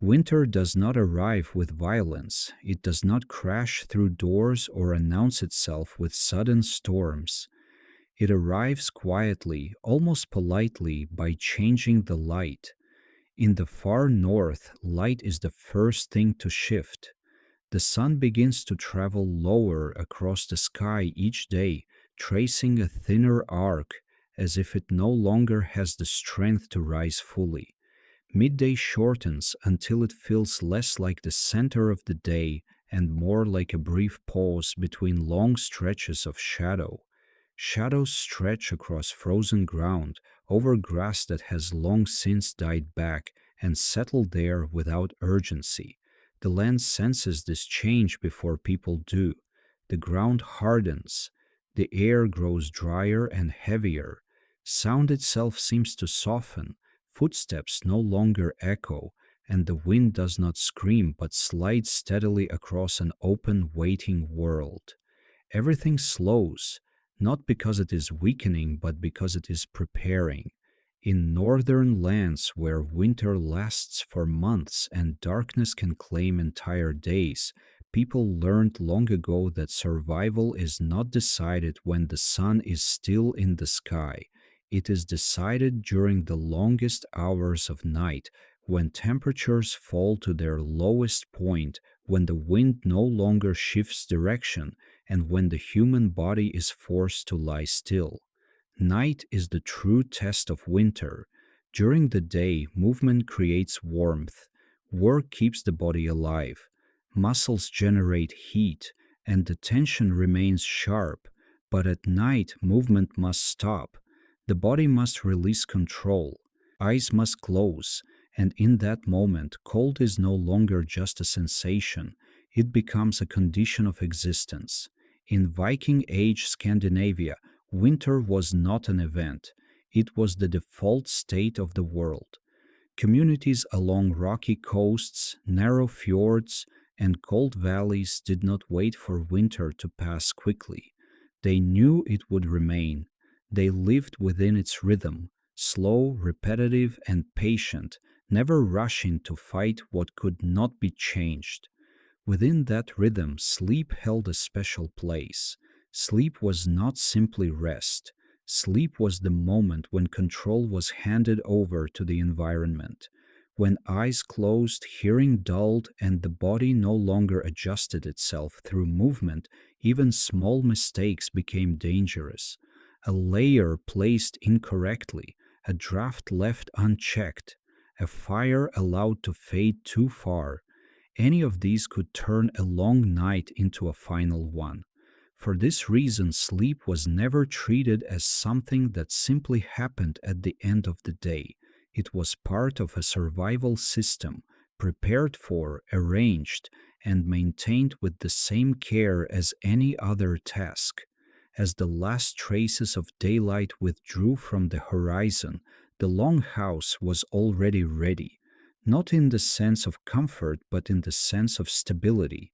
Winter does not arrive with violence. It does not crash through doors or announce itself with sudden storms. It arrives quietly, almost politely, by changing the light. In the far north, light is the first thing to shift. The sun begins to travel lower across the sky each day, tracing a thinner arc, as if it no longer has the strength to rise fully. Midday shortens until it feels less like the center of the day and more like a brief pause between long stretches of shadow. Shadows stretch across frozen ground, over grass that has long since died back and settled there without urgency. The land senses this change before people do. The ground hardens. The air grows drier and heavier. Sound itself seems to soften. Footsteps no longer echo, and the wind does not scream but slides steadily across an open, waiting world. Everything slows, not because it is weakening, but because it is preparing. In northern lands where winter lasts for months and darkness can claim entire days, people learned long ago that survival is not decided when the sun is still in the sky. It is decided during the longest hours of night, when temperatures fall to their lowest point, when the wind no longer shifts direction, and when the human body is forced to lie still. Night is the true test of winter. During the day, movement creates warmth. Work keeps the body alive. Muscles generate heat, and the tension remains sharp. But at night, movement must stop. The body must release control. Eyes must close. And in that moment, cold is no longer just a sensation. It becomes a condition of existence. In Viking Age Scandinavia, winter was not an event. It was the default state of the world. Communities along rocky coasts, narrow fjords, and cold valleys did not wait for winter to pass quickly. They knew it would remain. They lived within its rhythm, slow, repetitive, and patient, never rushing to fight what could not be changed. Within that rhythm, sleep held a special place. Sleep was not simply rest. Sleep was the moment when control was handed over to the environment. When eyes closed, hearing dulled, and the body no longer adjusted itself through movement, even small mistakes became dangerous. A layer placed incorrectly, a draft left unchecked, a fire allowed to fade too far. Any of these could turn a long night into a final one. For this reason, sleep was never treated as something that simply happened at the end of the day. It was part of a survival system, prepared for, arranged, and maintained with the same care as any other task. As the last traces of daylight withdrew from the horizon, the longhouse was already ready, not in the sense of comfort, but in the sense of stability.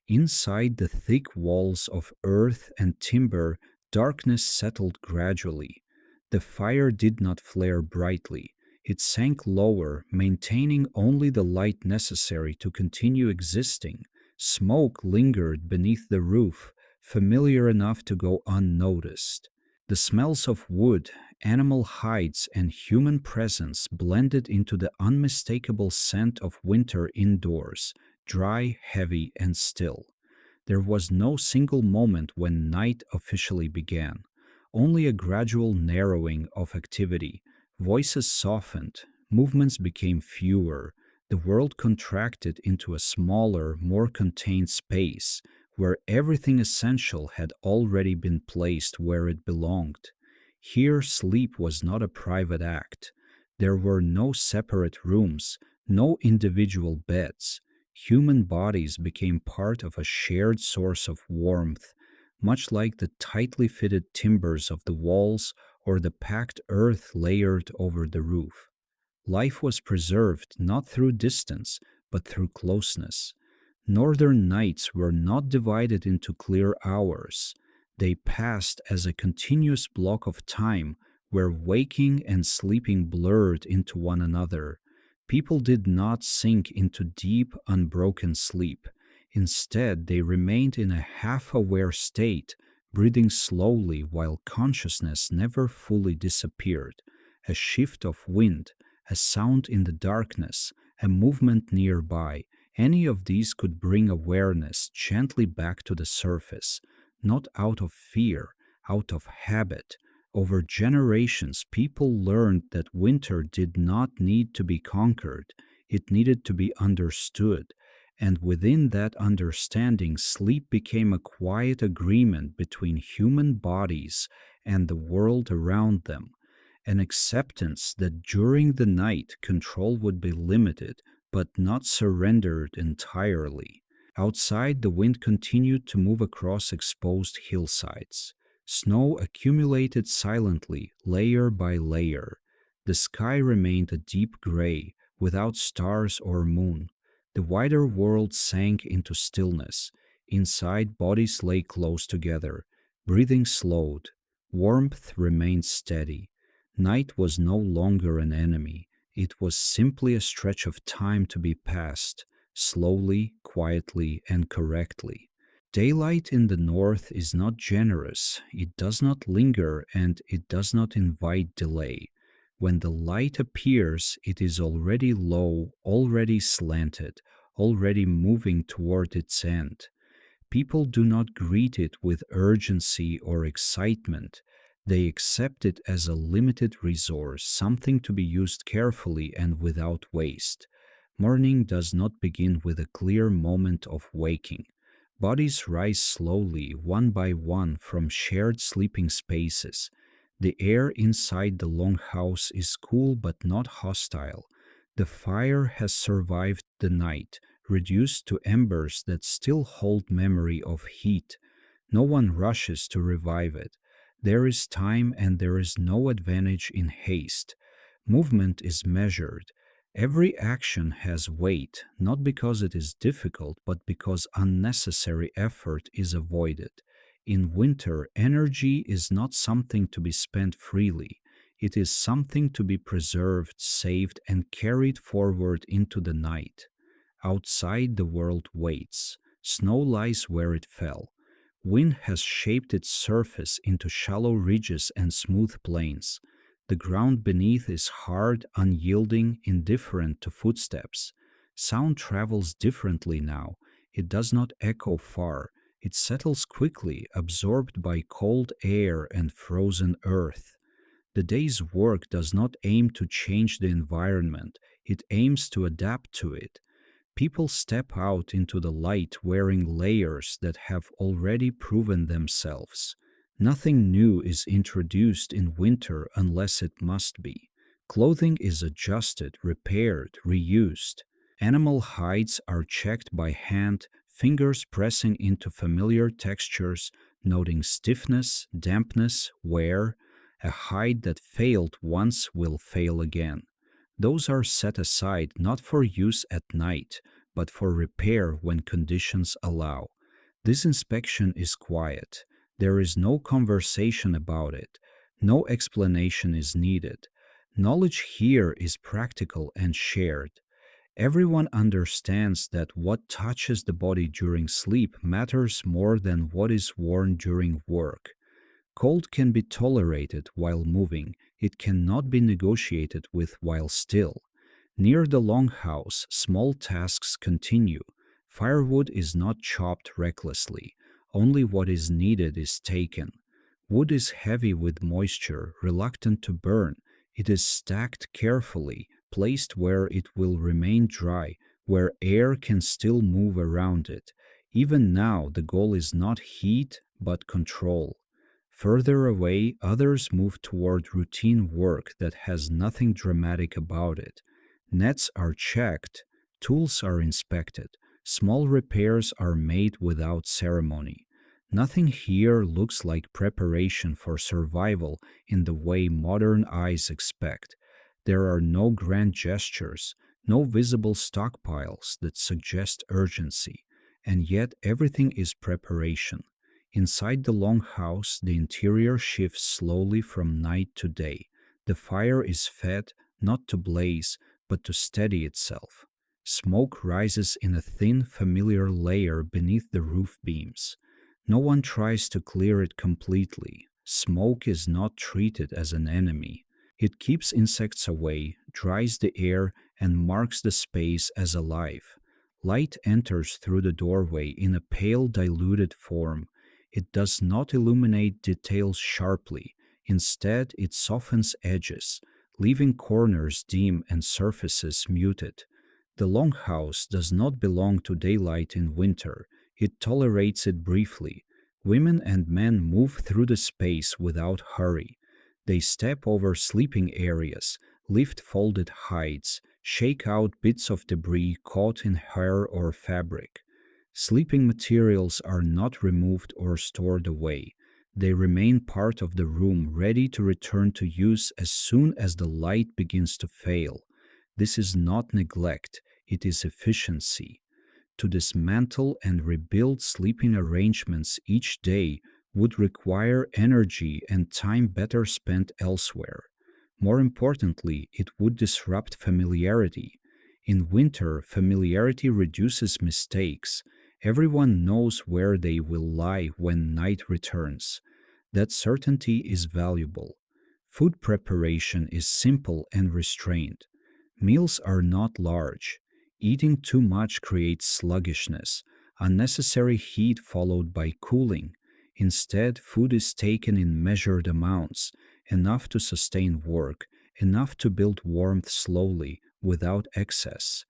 Inside the thick walls of earth and timber, darkness settled gradually. The fire did not flare brightly. It sank lower, maintaining only the light necessary to continue existing. Smoke lingered beneath the roof, familiar enough to go unnoticed. The smells of wood, animal hides, and human presence blended into the unmistakable scent of winter indoors, dry, heavy, and still. There was no single moment when night officially began, only a gradual narrowing of activity. Voices softened, movements became fewer, the world contracted into a smaller, more contained space, where everything essential had already been placed where it belonged. Here, sleep was not a private act. There were no separate rooms, no individual beds. Human bodies became part of a shared source of warmth, much like the tightly fitted timbers of the walls or the packed earth layered over the roof. Life was preserved not through distance, but through closeness. Northern nights were not divided into clear hours. They passed as a continuous block of time where waking and sleeping blurred into one another. People did not sink into deep, unbroken sleep. Instead, they remained in a half aware state, breathing slowly while consciousness never fully disappeared. A shift of wind, a sound in the darkness, a movement nearby, any of these could bring awareness gently back to the surface, not out of fear, out of habit. Over generations, people learned that winter did not need to be conquered, it needed to be understood. And within that understanding, sleep became a quiet agreement between human bodies and the world around them, an acceptance that during the night control would be limited but not surrendered entirely. Outside, the wind continued to move across exposed hillsides. Snow accumulated silently, layer by layer. The sky remained a deep gray, without stars or moon. The wider world sank into stillness. Inside, bodies lay close together. Breathing slowed. Warmth remained steady. Night was no longer an enemy. It was simply a stretch of time to be passed, slowly, quietly, and correctly. Daylight in the north is not generous, it does not linger, and it does not invite delay. When the light appears, it is already low, already slanted, already moving toward its end. People do not greet it with urgency or excitement. They accept it as a limited resource, something to be used carefully and without waste. Morning does not begin with a clear moment of waking. Bodies rise slowly, one by one, from shared sleeping spaces. The air inside the longhouse is cool but not hostile. The fire has survived the night, reduced to embers that still hold memory of heat. No one rushes to revive it. There is time and there is no advantage in haste. Movement is measured. Every action has weight, not because it is difficult, but because unnecessary effort is avoided. In winter, energy is not something to be spent freely. It is something to be preserved, saved, and carried forward into the night. Outside, the world waits. Snow lies where it fell. Wind has shaped its surface into shallow ridges and smooth plains. The ground beneath is hard, unyielding, indifferent to footsteps. Sound travels differently now. It does not echo far. It settles quickly, absorbed by cold air and frozen earth. The day's work does not aim to change the environment, it aims to adapt to it. People step out into the light wearing layers that have already proven themselves. Nothing new is introduced in winter unless it must be. Clothing is adjusted, repaired, reused. Animal hides are checked by hand, fingers pressing into familiar textures, noting stiffness, dampness, wear. A hide that failed once will fail again. Those are set aside not for use at night, but for repair when conditions allow. This inspection is quiet. There is no conversation about it. No explanation is needed. Knowledge here is practical and shared. Everyone understands that what touches the body during sleep matters more than what is worn during work. Cold can be tolerated while moving, it cannot be negotiated with while still. Near the longhouse, small tasks continue. Firewood is not chopped recklessly, only what is needed is taken. Wood is heavy with moisture, reluctant to burn. It is stacked carefully, placed where it will remain dry, where air can still move around it. Even now, the goal is not heat, but control. Further away, others move toward routine work that has nothing dramatic about it. Nets are checked, tools are inspected, small repairs are made without ceremony. Nothing here looks like preparation for survival in the way modern eyes expect. There are no grand gestures, no visible stockpiles that suggest urgency, and yet everything is preparation. Inside the longhouse, the interior shifts slowly from night to day. The fire is fed, not to blaze, but to steady itself. Smoke rises in a thin, familiar layer beneath the roof beams. No one tries to clear it completely. Smoke is not treated as an enemy. It keeps insects away, dries the air, and marks the space as alive. Light enters through the doorway in a pale, diluted form. It does not illuminate details sharply. Instead, it softens edges, leaving corners dim and surfaces muted. The longhouse does not belong to daylight in winter. It tolerates it briefly. Women and men move through the space without hurry. They step over sleeping areas, lift folded hides, shake out bits of debris caught in hair or fabric. Sleeping materials are not removed or stored away. They remain part of the room, ready to return to use as soon as the light begins to fail. This is not neglect, it is efficiency. To dismantle and rebuild sleeping arrangements each day would require energy and time better spent elsewhere. More importantly, it would disrupt familiarity. In winter, familiarity reduces mistakes. Everyone knows where they will lie when night returns. That certainty is valuable. Food preparation is simple and restrained. Meals are not large. Eating too much creates sluggishness, unnecessary heat followed by cooling. Instead, food is taken in measured amounts, enough to sustain work, enough to build warmth slowly, without excess.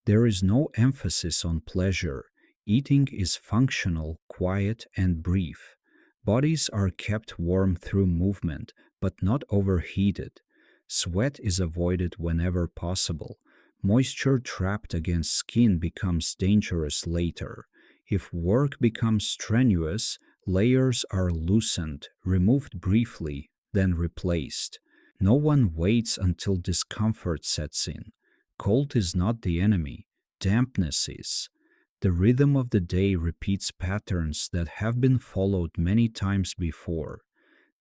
There is no emphasis on pleasure. Eating is functional, quiet, and brief. Bodies are kept warm through movement, but not overheated. Sweat is avoided whenever possible. Moisture trapped against skin becomes dangerous later. If work becomes strenuous, layers are loosened, removed briefly, then replaced. No one waits until discomfort sets in. Cold is not the enemy, dampness is. The rhythm of the day repeats patterns that have been followed many times before.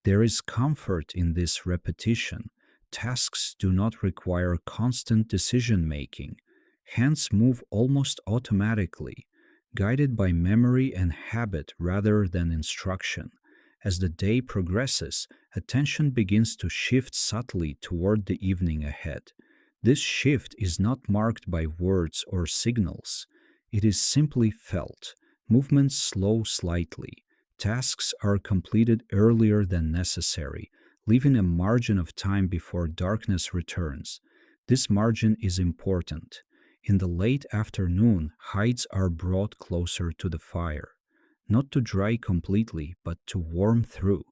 There is comfort in this repetition. Tasks do not require constant decision making. Hands move almost automatically, guided by memory and habit rather than instruction. As the day progresses, attention begins to shift subtly toward the evening ahead. This shift is not marked by words or signals. It is simply felt. Movements slow slightly. Tasks are completed earlier than necessary, leaving a margin of time before darkness returns. This margin is important. In the late afternoon, hides are brought closer to the fire, not to dry completely, but to warm through.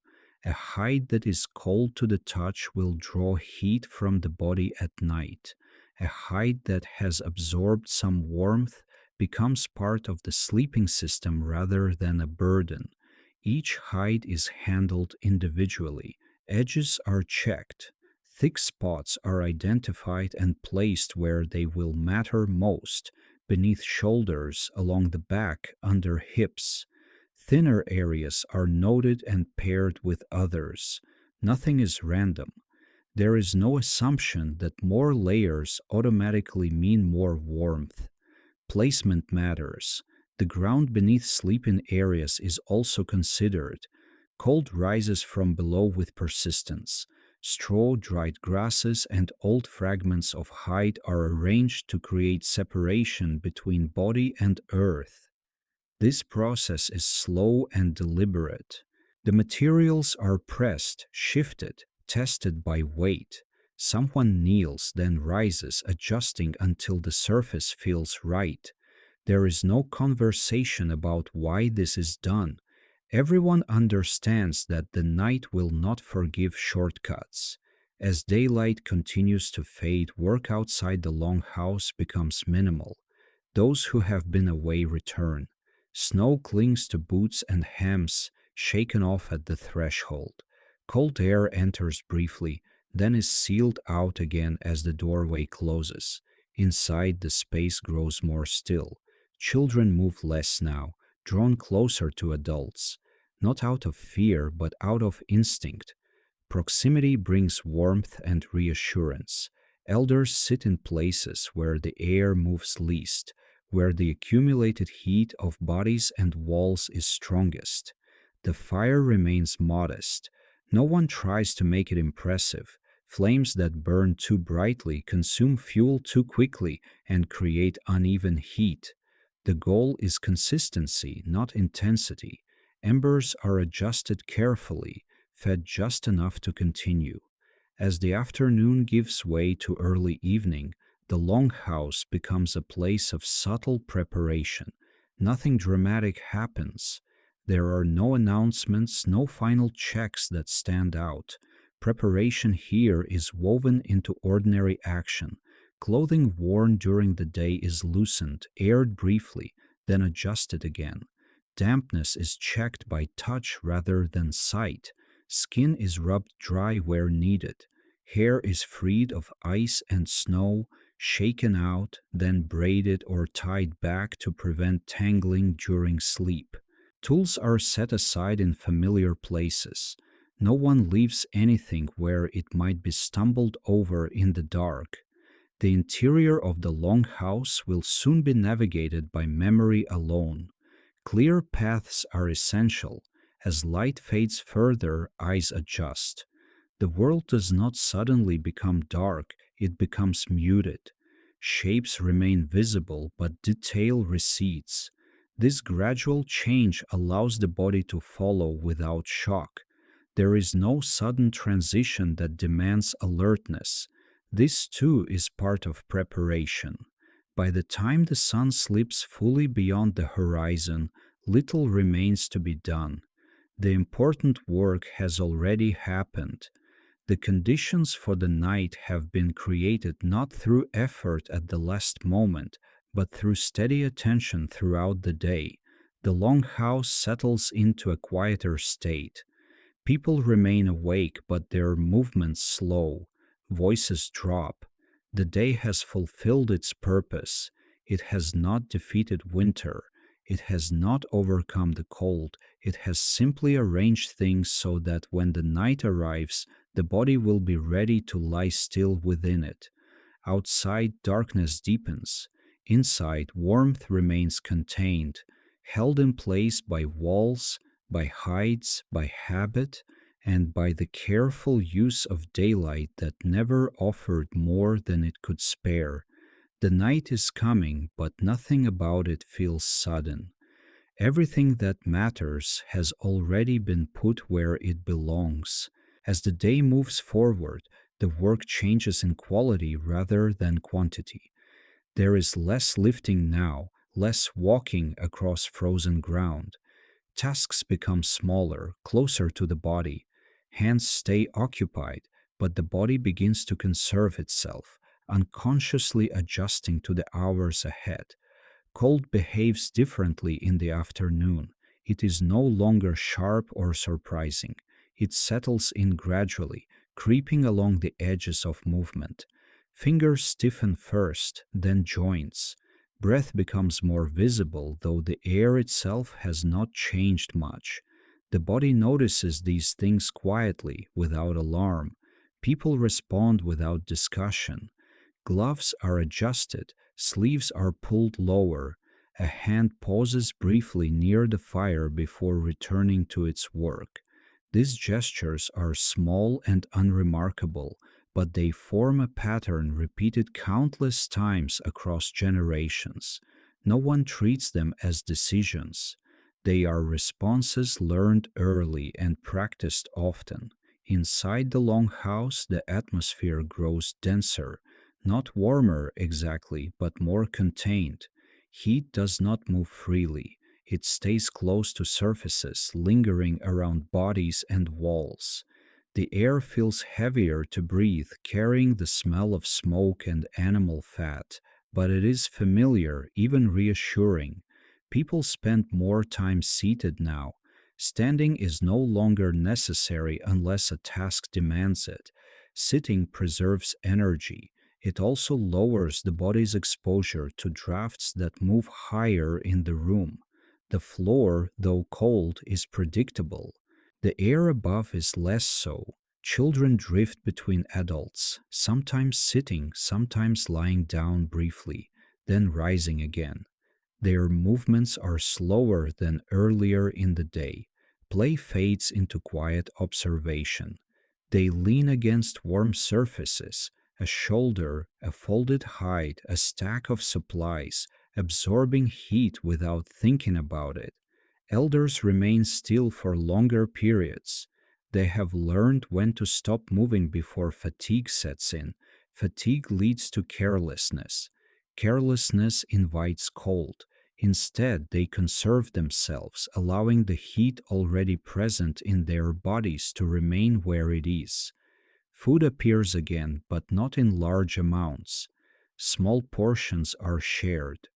A hide that is cold to the touch will draw heat from the body at night. A hide that has absorbed some warmth becomes part of the sleeping system rather than a burden. Each hide is handled individually. Edges are checked. Thick spots are identified and placed where they will matter most, beneath shoulders, along the back, under hips. Thinner areas are noted and paired with others. Nothing is random. There is no assumption that more layers automatically mean more warmth. Placement matters. The ground beneath sleeping areas is also considered. Cold rises from below with persistence. Straw, dried grasses, and old fragments of hide are arranged to create separation between body and earth. This process is slow and deliberate. The materials are pressed, shifted, tested by weight. Someone kneels, then rises, adjusting until the surface feels right. There is no conversation about why this is done. Everyone understands that the night will not forgive shortcuts. As daylight continues to fade, work outside the longhouse becomes minimal. Those who have been away return. Snow clings to boots and hams, shaken off at the threshold. Cold air enters briefly, then is sealed out again as the doorway closes. Inside, the space grows more still. Children move less now, drawn closer to adults, not out of fear but out of instinct. Proximity brings warmth and reassurance. Elders sit in places where the air moves least, where the accumulated heat of bodies and walls is strongest. The fire remains modest. No one tries to make it impressive. Flames that burn too brightly consume fuel too quickly and create uneven heat. The goal is consistency, not intensity. Embers are adjusted carefully, fed just enough to continue. As the afternoon gives way to early evening, the longhouse becomes a place of subtle preparation. Nothing dramatic happens. There are no announcements, no final checks that stand out. Preparation here is woven into ordinary action. Clothing worn during the day is loosened, aired briefly, then adjusted again. Dampness is checked by touch rather than sight. Skin is rubbed dry where needed. Hair is freed of ice and snow, shaken out, then braided or tied back to prevent tangling during sleep. Tools are set aside in familiar places. No one leaves anything where it might be stumbled over in the dark. The interior of the longhouse will soon be navigated by memory alone. Clear paths are essential. As light fades further, eyes adjust. The world does not suddenly become dark, it becomes muted. Shapes remain visible, but detail recedes. This gradual change allows the body to follow without shock. There is no sudden transition that demands alertness. This too is part of preparation. By the time the sun slips fully beyond the horizon, little remains to be done. The important work has already happened. The conditions for the night have been created not through effort at the last moment, but through steady attention throughout the day. The longhouse settles into a quieter state. People remain awake, but their movements slow. Voices drop. The day has fulfilled its purpose. It has not defeated winter. It has not overcome the cold. It has simply arranged things so that when the night arrives, the body will be ready to lie still within it. Outside, darkness deepens. Inside, warmth remains contained, held in place by walls, by hides, by habit, and by the careful use of daylight that never offered more than it could spare. The night is coming, but nothing about it feels sudden. Everything that matters has already been put where it belongs. As the day moves forward, the work changes in quality rather than quantity. There is less lifting now, less walking across frozen ground. Tasks become smaller, closer to the body. Hands stay occupied, but the body begins to conserve itself, unconsciously adjusting to the hours ahead. Cold behaves differently in the afternoon. It is no longer sharp or surprising. It settles in gradually, creeping along the edges of movement. Fingers stiffen first, then joints. Breath becomes more visible, though the air itself has not changed much. The body notices these things quietly, without alarm. People respond without discussion. Gloves are adjusted, sleeves are pulled lower. A hand pauses briefly near the fire before returning to its work. These gestures are small and unremarkable, but they form a pattern repeated countless times across generations. No one treats them as decisions. They are responses learned early and practiced often. Inside the longhouse, the atmosphere grows denser, not warmer exactly, but more contained. Heat does not move freely. It stays close to surfaces, lingering around bodies and walls. The air feels heavier to breathe, carrying the smell of smoke and animal fat, but it is familiar, even reassuring. People spend more time seated now. Standing is no longer necessary unless a task demands it. Sitting preserves energy. It also lowers the body's exposure to drafts that move higher in the room. The floor, though cold, is predictable. The air above is less so. Children drift between adults, sometimes sitting, sometimes lying down briefly, then rising again. Their movements are slower than earlier in the day. Play fades into quiet observation. They lean against warm surfaces, a shoulder, a folded hide, a stack of supplies, absorbing heat without thinking about it. Elders remain still for longer periods. They have learned when to stop moving before fatigue sets in. Fatigue leads to carelessness. Carelessness invites cold. Instead, they conserve themselves, allowing the heat already present in their bodies to remain where it is. Food appears again, but not in large amounts. Small portions are shared.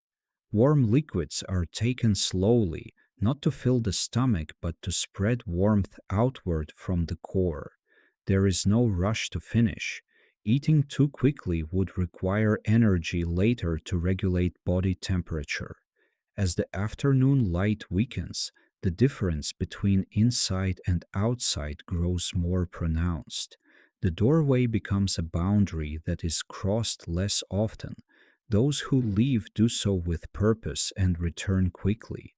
Warm liquids are taken slowly, not to fill the stomach, but to spread warmth outward from the core. There is no rush to finish. Eating too quickly would require energy later to regulate body temperature. As the afternoon light weakens, the difference between inside and outside grows more pronounced. The doorway becomes a boundary that is crossed less often. Those who leave do so with purpose and return quickly.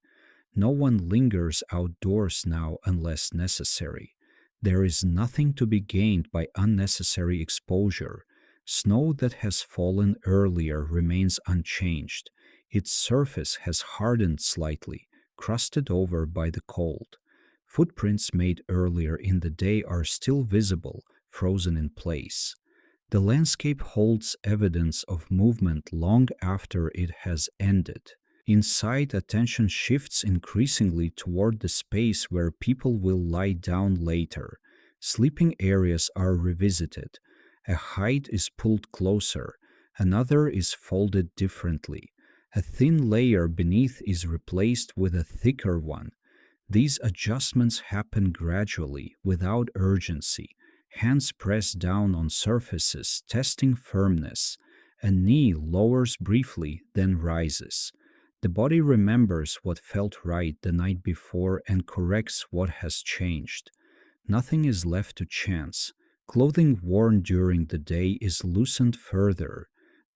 No one lingers outdoors now unless necessary. There is nothing to be gained by unnecessary exposure. Snow that has fallen earlier remains unchanged. Its surface has hardened slightly, crusted over by the cold. Footprints made earlier in the day are still visible, frozen in place. The landscape holds evidence of movement long after it has ended. Inside, attention shifts increasingly toward the space where people will lie down later. Sleeping areas are revisited. A hide is pulled closer, another is folded differently. A thin layer beneath is replaced with a thicker one. These adjustments happen gradually, without urgency. Hands press down on surfaces, testing firmness. A knee lowers briefly, then rises. The body remembers what felt right the night before and corrects what has changed. Nothing is left to chance. Clothing worn during the day is loosened further.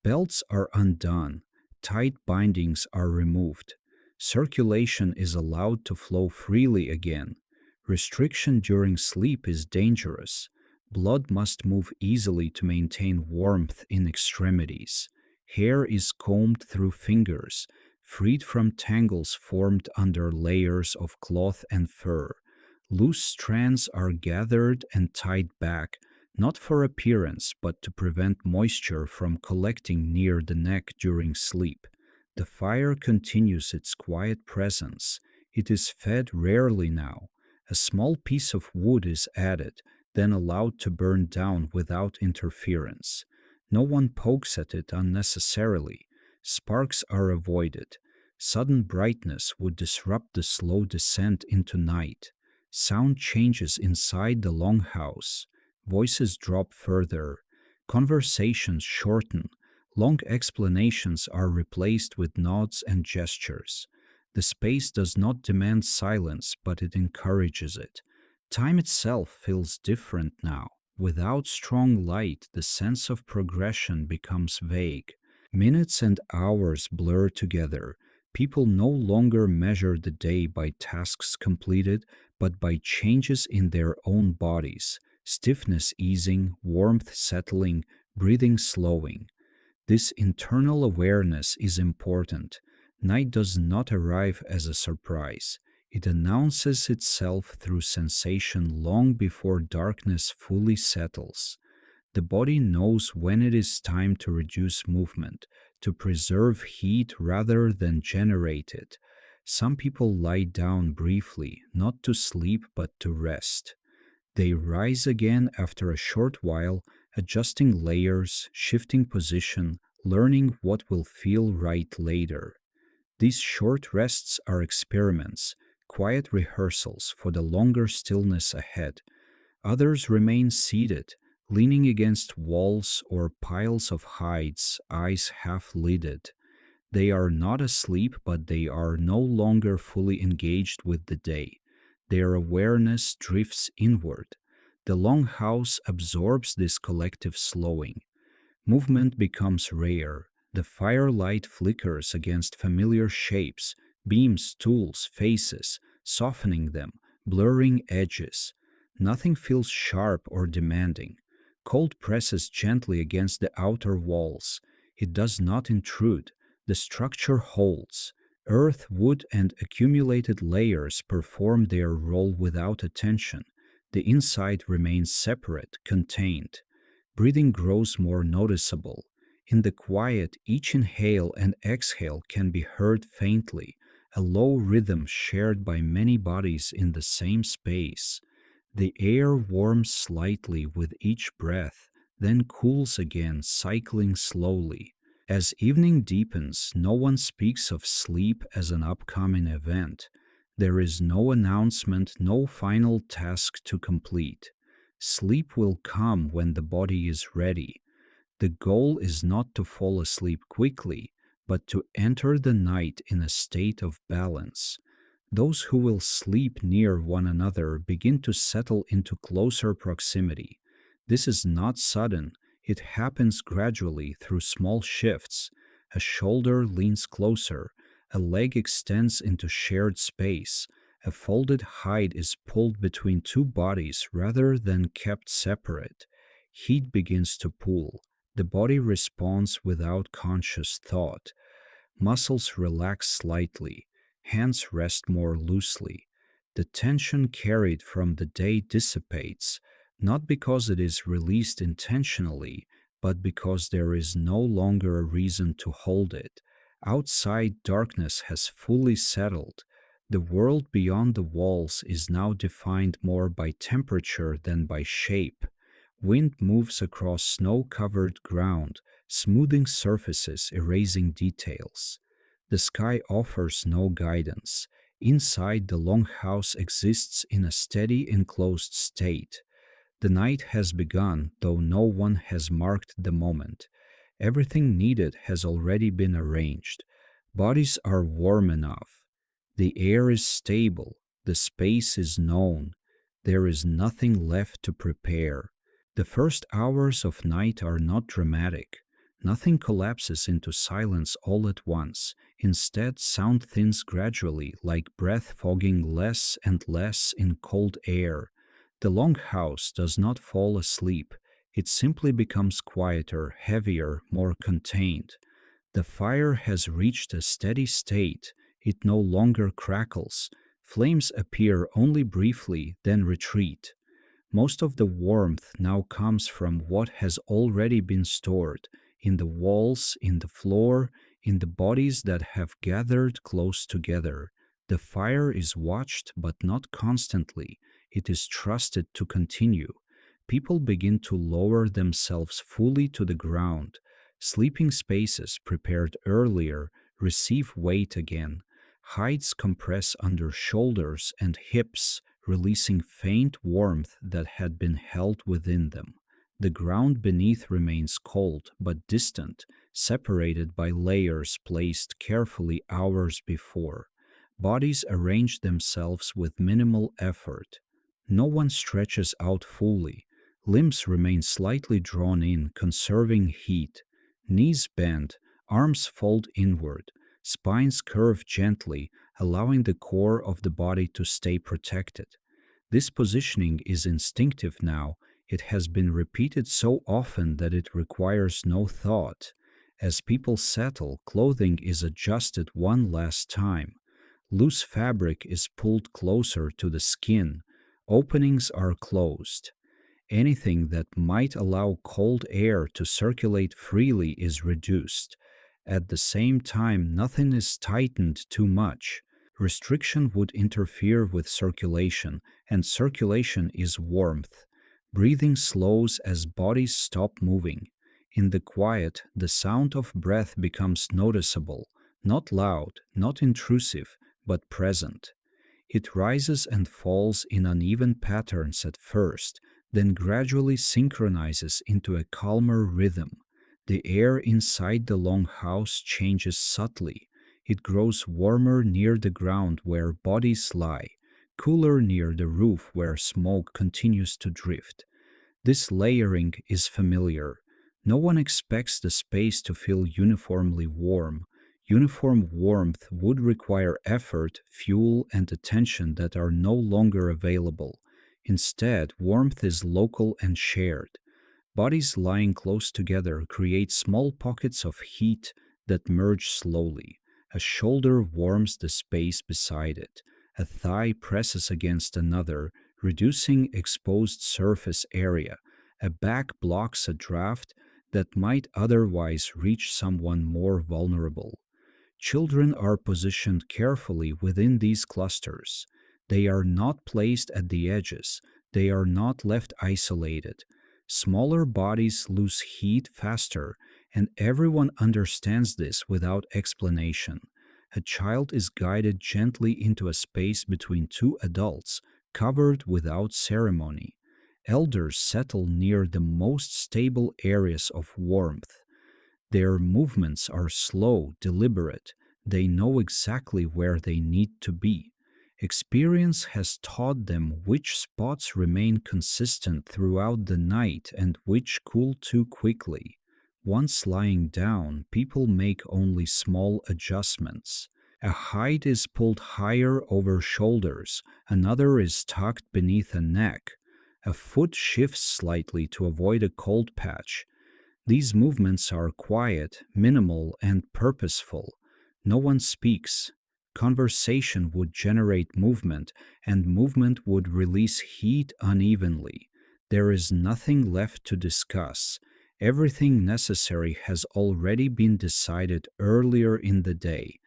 Belts are undone. Tight bindings are removed. Circulation is allowed to flow freely again. Restriction during sleep is dangerous. Blood must move easily to maintain warmth in extremities. Hair is combed through fingers, freed from tangles formed under layers of cloth and fur. Loose strands are gathered and tied back, not for appearance but to prevent moisture from collecting near the neck during sleep. The fire continues its quiet presence. It is fed rarely now. A small piece of wood is added, then allowed to burn down without interference. No one pokes at it unnecessarily. Sparks are avoided. Sudden brightness would disrupt the slow descent into night. Sound changes inside the longhouse. Voices drop further. Conversations shorten. Long explanations are replaced with nods and gestures. The space does not demand silence, but it encourages it. Time itself feels different now. Without strong light, the sense of progression becomes vague. Minutes and hours blur together. People no longer measure the day by tasks completed, but by changes in their own bodies, stiffness easing, warmth settling, breathing slowing. This internal awareness is important. Night does not arrive as a surprise. It announces itself through sensation long before darkness fully settles. The body knows when it is time to reduce movement, to preserve heat rather than generate it. Some people lie down briefly, not to sleep but to rest. They rise again after a short while, adjusting layers, shifting position, learning what will feel right later. These short rests are experiments, quiet rehearsals for the longer stillness ahead. Others remain seated, leaning against walls or piles of hides, eyes half lidded. They are not asleep, but they are no longer fully engaged with the day. Their awareness drifts inward. The longhouse absorbs this collective slowing. Movement becomes rare. The firelight flickers against familiar shapes, beams, tools, faces, softening them, blurring edges. Nothing feels sharp or demanding. Cold presses gently against the outer walls. It does not intrude. The structure holds. Earth, wood, and accumulated layers perform their role without attention. The inside remains separate, contained. Breathing grows more noticeable. In the quiet, each inhale and exhale can be heard faintly, a low rhythm shared by many bodies in the same space. The air warms slightly with each breath, then cools again, cycling slowly. As evening deepens, no one speaks of sleep as an upcoming event. There is no announcement, no final task to complete. Sleep will come when the body is ready. The goal is not to fall asleep quickly, but to enter the night in a state of balance. Those who will sleep near one another begin to settle into closer proximity. This is not sudden, it happens gradually through small shifts. A shoulder leans closer, a leg extends into shared space, a folded hide is pulled between two bodies rather than kept separate. Heat begins to pool. The body responds without conscious thought. Muscles relax slightly, hands rest more loosely. The tension carried from the day dissipates, not because it is released intentionally, but because there is no longer a reason to hold it. Outside, darkness has fully settled. The world beyond the walls is now defined more by temperature than by shape. Wind moves across snow-covered ground, smoothing surfaces, erasing details. The sky offers no guidance. Inside, the longhouse exists in a steady, enclosed state. The night has begun, though no one has marked the moment. Everything needed has already been arranged. Bodies are warm enough. The air is stable. The space is known. There is nothing left to prepare. The first hours of night are not dramatic. Nothing collapses into silence all at once. Instead, sound thins gradually, like breath fogging less and less in cold air. The longhouse does not fall asleep. It simply becomes quieter, heavier, more contained. The fire has reached a steady state. It no longer crackles. Flames appear only briefly, then retreat. Most of the warmth now comes from what has already been stored in the walls, in the floor, in the bodies that have gathered close together. The fire is watched but not constantly. It is trusted to continue. People begin to lower themselves fully to the ground. Sleeping spaces prepared earlier receive weight again. Hides compress under shoulders and hips, releasing faint warmth that had been held within them. The ground beneath remains cold but distant, separated by layers placed carefully hours before. Bodies arrange themselves with minimal effort. No one stretches out fully. Limbs remain slightly drawn in, conserving heat. Knees bend, arms fold inward, spines curve gently, allowing the core of the body to stay protected. This positioning is instinctive now. It has been repeated so often that it requires no thought. As people settle, clothing is adjusted one last time. Loose fabric is pulled closer to the skin. Openings are closed. Anything that might allow cold air to circulate freely is reduced. At the same time, nothing is tightened too much. Restriction would interfere with circulation, and circulation is warmth. Breathing slows as bodies stop moving. In the quiet, the sound of breath becomes noticeable, not loud, not intrusive, but present. It rises and falls in uneven patterns at first, then gradually synchronizes into a calmer rhythm. The air inside the longhouse changes subtly. It grows warmer near the ground where bodies lie. cooler near the roof where smoke continues to drift. This layering is familiar. No one expects the space to feel uniformly warm. Uniform warmth would require effort, fuel, and attention that are no longer available. Instead, warmth is local and shared. Bodies lying close together create small pockets of heat that merge slowly. A shoulder warms the space beside it. A thigh presses against another, reducing exposed surface area. A back blocks a draft that might otherwise reach someone more vulnerable. Children are positioned carefully within these clusters. They are not placed at the edges. They are not left isolated. Smaller bodies lose heat faster, and everyone understands this without explanation. A child is guided gently into a space between two adults, covered without ceremony. Elders settle near the most stable areas of warmth. Their movements are slow, deliberate. They know exactly where they need to be. Experience has taught them which spots remain consistent throughout the night and which cool too quickly. Once lying down, people make only small adjustments. A hide is pulled higher over shoulders, another is tucked beneath a neck. A foot shifts slightly to avoid a cold patch. These movements are quiet, minimal, and purposeful. No one speaks. Conversation would generate movement, and movement would release heat unevenly. There is nothing left to discuss. Everything necessary has already been decided earlier in the day.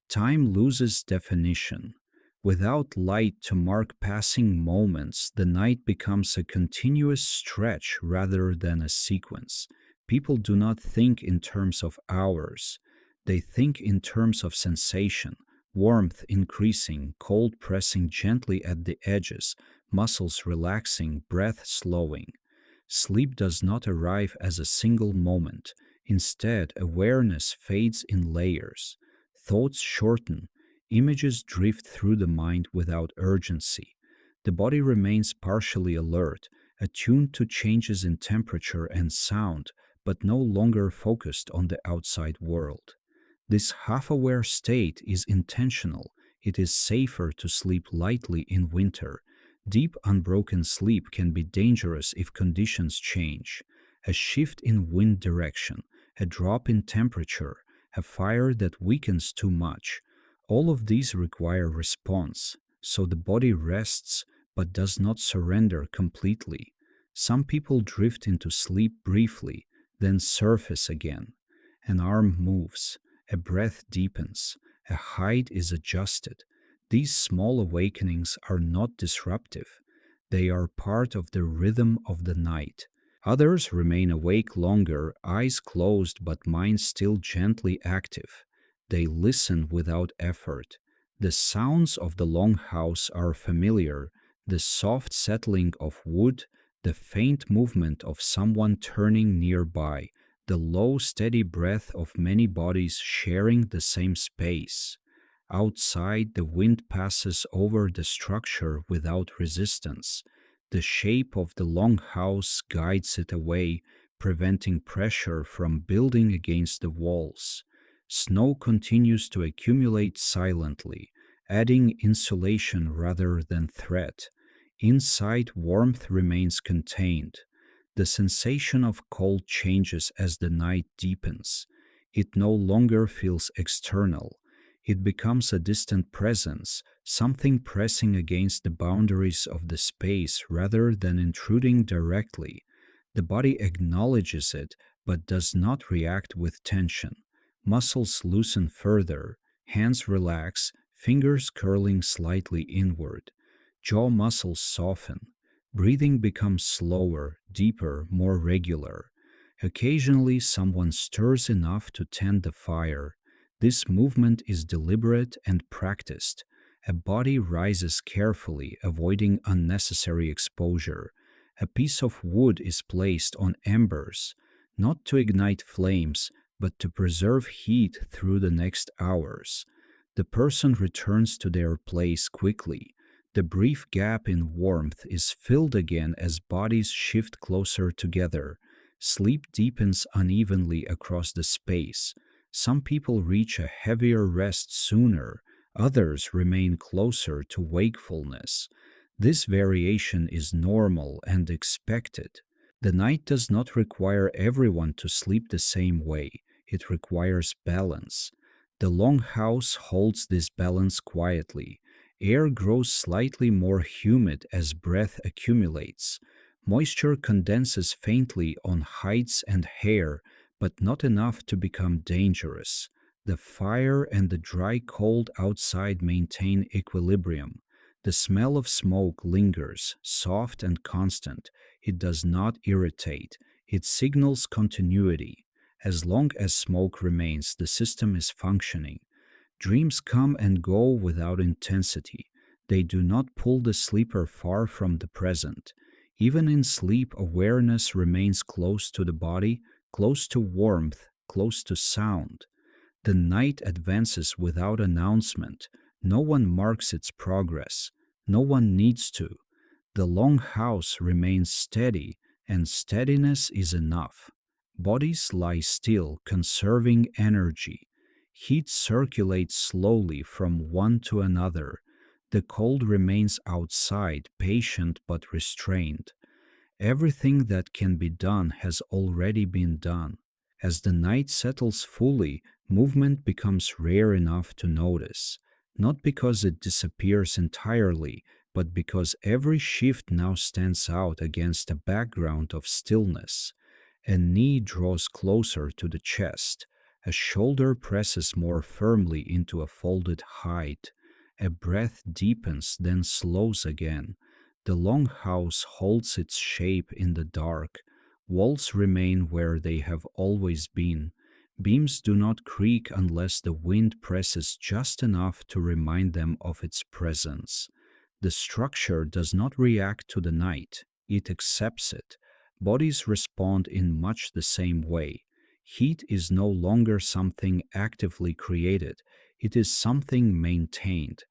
Time loses definition. Without light to mark passing moments, the night becomes a continuous stretch rather than a sequence. People do not think in terms of hours. They think in terms of sensation, warmth increasing, cold pressing gently at the edges, muscles relaxing, breath slowing. Sleep does not arrive as a single moment. Instead, awareness fades in layers. Thoughts shorten. Images drift through the mind without urgency. The body remains partially alert, attuned to changes in temperature and sound, but no longer focused on the outside world. This half aware state is intentional. It is safer to sleep lightly in winter. Deep, unbroken sleep can be dangerous if conditions change. A shift in wind direction, a drop in temperature, a fire that weakens too much. All of these require response, so the body rests but does not surrender completely. Some people drift into sleep briefly, then surface again. An arm moves, a breath deepens, a height is adjusted. These small awakenings are not disruptive. They are part of the rhythm of the night. Others remain awake longer, eyes closed but mind still gently active. They listen without effort. The sounds of the longhouse are familiar, the soft settling of wood, the faint movement of someone turning nearby, the low, steady breath of many bodies sharing the same space. Outside, the wind passes over the structure without resistance. The shape of the longhouse guides it away, preventing pressure from building against the walls. Snow continues to accumulate silently, adding insulation rather than threat. Inside, warmth remains contained. The sensation of cold changes as the night deepens. It no longer feels external. It becomes a distant presence, something pressing against the boundaries of the space rather than intruding directly. The body acknowledges it but does not react with tension. Muscles loosen further, hands relax, fingers curling slightly inward. Jaw muscles soften. Breathing becomes slower, deeper, more regular. Occasionally, someone stirs enough to tend the fire. This movement is deliberate and practiced. A body rises carefully, avoiding unnecessary exposure. A piece of wood is placed on embers, not to ignite flames, but to preserve heat through the next hours. The person returns to their place quickly. The brief gap in warmth is filled again as bodies shift closer together. Sleep deepens unevenly across the space. Some people reach a heavier rest sooner, others remain closer to wakefulness. This variation is normal and expected. The night does not require everyone to sleep the same way, it requires balance. The longhouse holds this balance quietly. Air grows slightly more humid as breath accumulates. Moisture condenses faintly on hides and hair, but not enough to become dangerous. The fire and the dry cold outside maintain equilibrium. The smell of smoke lingers, soft and constant. It does not irritate. It signals continuity. As long as smoke remains, the system is functioning. Dreams come and go without intensity. They do not pull the sleeper far from the present. Even in sleep, awareness remains close to the body, close to warmth, close to sound. The night advances without announcement. No one marks its progress. No one needs to. The long house remains steady, and steadiness is enough. Bodies lie still, conserving energy. Heat circulates slowly from one to another. The cold remains outside, patient but restrained. Everything that can be done has already been done. As the night settles fully, movement becomes rare enough to notice, not because it disappears entirely, but because every shift now stands out against a background of stillness. A knee draws closer to the chest, a shoulder presses more firmly into a folded hide, a breath deepens then slows again. The longhouse holds its shape in the dark. Walls remain where they have always been. Beams do not creak unless the wind presses just enough to remind them of its presence. The structure does not react to the night, it accepts it. Bodies respond in much the same way. Heat is no longer something actively created, it is something maintained.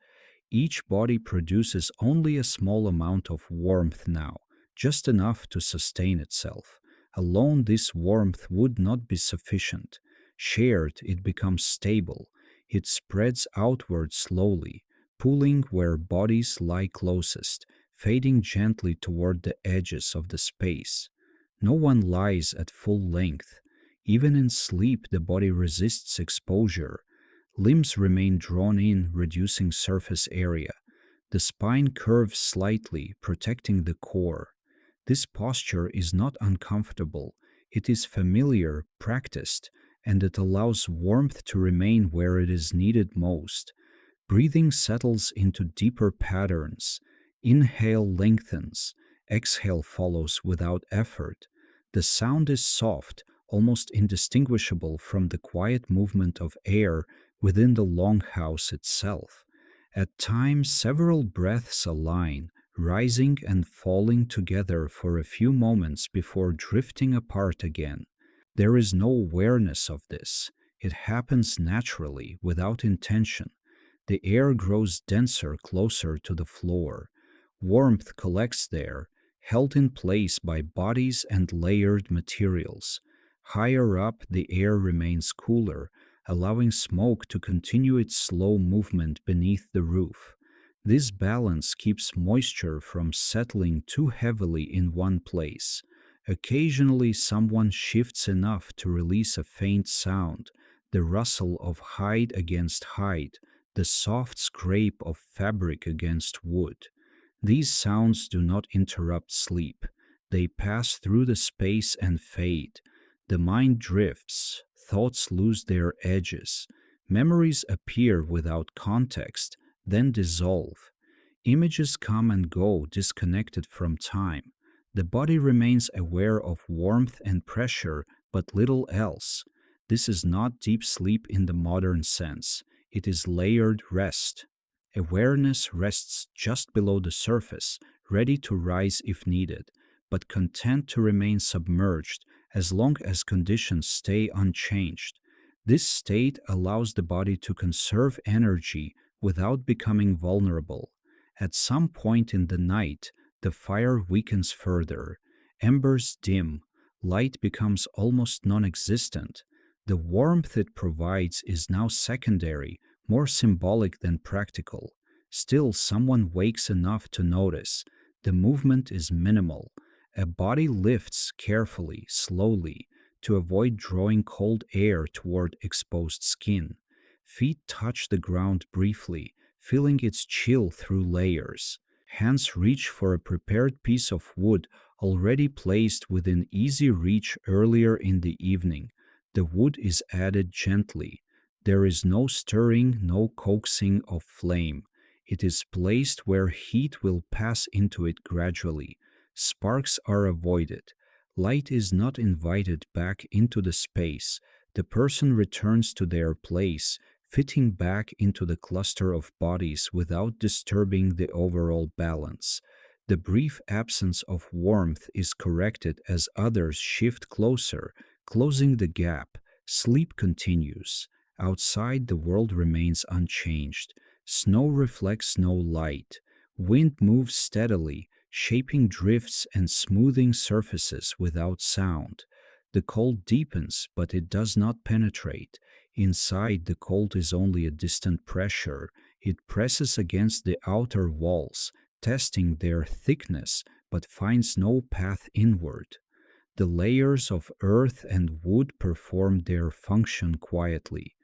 Each body produces only a small amount of warmth now, just enough to sustain itself. Alone, this warmth would not be sufficient. Shared, it becomes stable. It spreads outward slowly, pooling where bodies lie closest, fading gently toward the edges of the space. No one lies at full length. Even in sleep, the body resists exposure. Limbs remain drawn in, reducing surface area. The spine curves slightly, protecting the core. This posture is not uncomfortable. It is familiar, practiced, and it allows warmth to remain where it is needed most. Breathing settles into deeper patterns. Inhale lengthens, exhale follows without effort. The sound is soft, almost indistinguishable from the quiet movement of air within the longhouse itself. At times, several breaths align, rising and falling together for a few moments before drifting apart again. There is no awareness of this. It happens naturally, without intention. The air grows denser closer to the floor. Warmth collects there, held in place by bodies and layered materials. Higher up, the air remains cooler, allowing smoke to continue its slow movement beneath the roof. This balance keeps moisture from settling too heavily in one place. Occasionally, someone shifts enough to release a faint sound, the rustle of hide against hide, the soft scrape of fabric against wood. These sounds do not interrupt sleep. They pass through the space and fade. The mind drifts, thoughts lose their edges, memories appear without context, then dissolve. Images come and go, disconnected from time. The body remains aware of warmth and pressure, but little else. This is not deep sleep in the modern sense. It is layered rest. Awareness rests just below the surface, ready to rise if needed, but content to remain submerged as long as conditions stay unchanged. This state allows the body to conserve energy without becoming vulnerable. At some point in the night, the fire weakens further, embers dim, light becomes almost non existent. The warmth it provides is now secondary, more symbolic than practical. Still, someone wakes enough to notice. The movement is minimal. A body lifts carefully, slowly, to avoid drawing cold air toward exposed skin. Feet touch the ground briefly, feeling its chill through layers. Hands reach for a prepared piece of wood already placed within easy reach earlier in the evening. The wood is added gently. There is no stirring, no coaxing of flame. It is placed where heat will pass into it gradually. Sparks are avoided. Light is not invited back into the space. The person returns to their place, fitting back into the cluster of bodies without disturbing the overall balance. The brief absence of warmth is corrected as others shift closer, closing the gap. Sleep continues. Outside, the world remains unchanged. Snow reflects no light. Wind moves steadily, shaping drifts and smoothing surfaces without sound. The cold deepens, but it does not penetrate. Inside, the cold is only a distant pressure. It presses against the outer walls, testing their thickness, but finds no path inward. The layers of earth and wood perform their function quietly.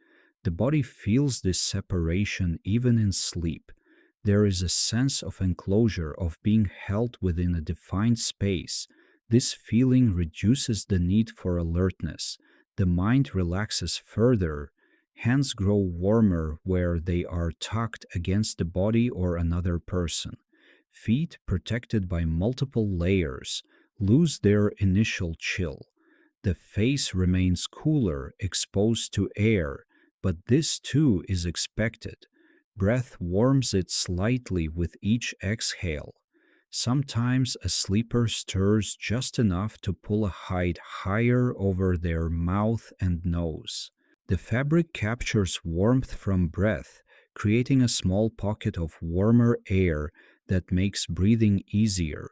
The body feels this separation even in sleep. There is a sense of enclosure, of being held within a defined space. This feeling reduces the need for alertness. The mind relaxes further. Hands grow warmer where they are tucked against the body or another person. Feet, protected by multiple layers, lose their initial chill. The face remains cooler, exposed to air, but this too is expected. Breath warms it slightly with each exhale. Sometimes a sleeper stirs just enough to pull a hide higher over their mouth and nose. The fabric captures warmth from breath, creating a small pocket of warmer air that makes breathing easier.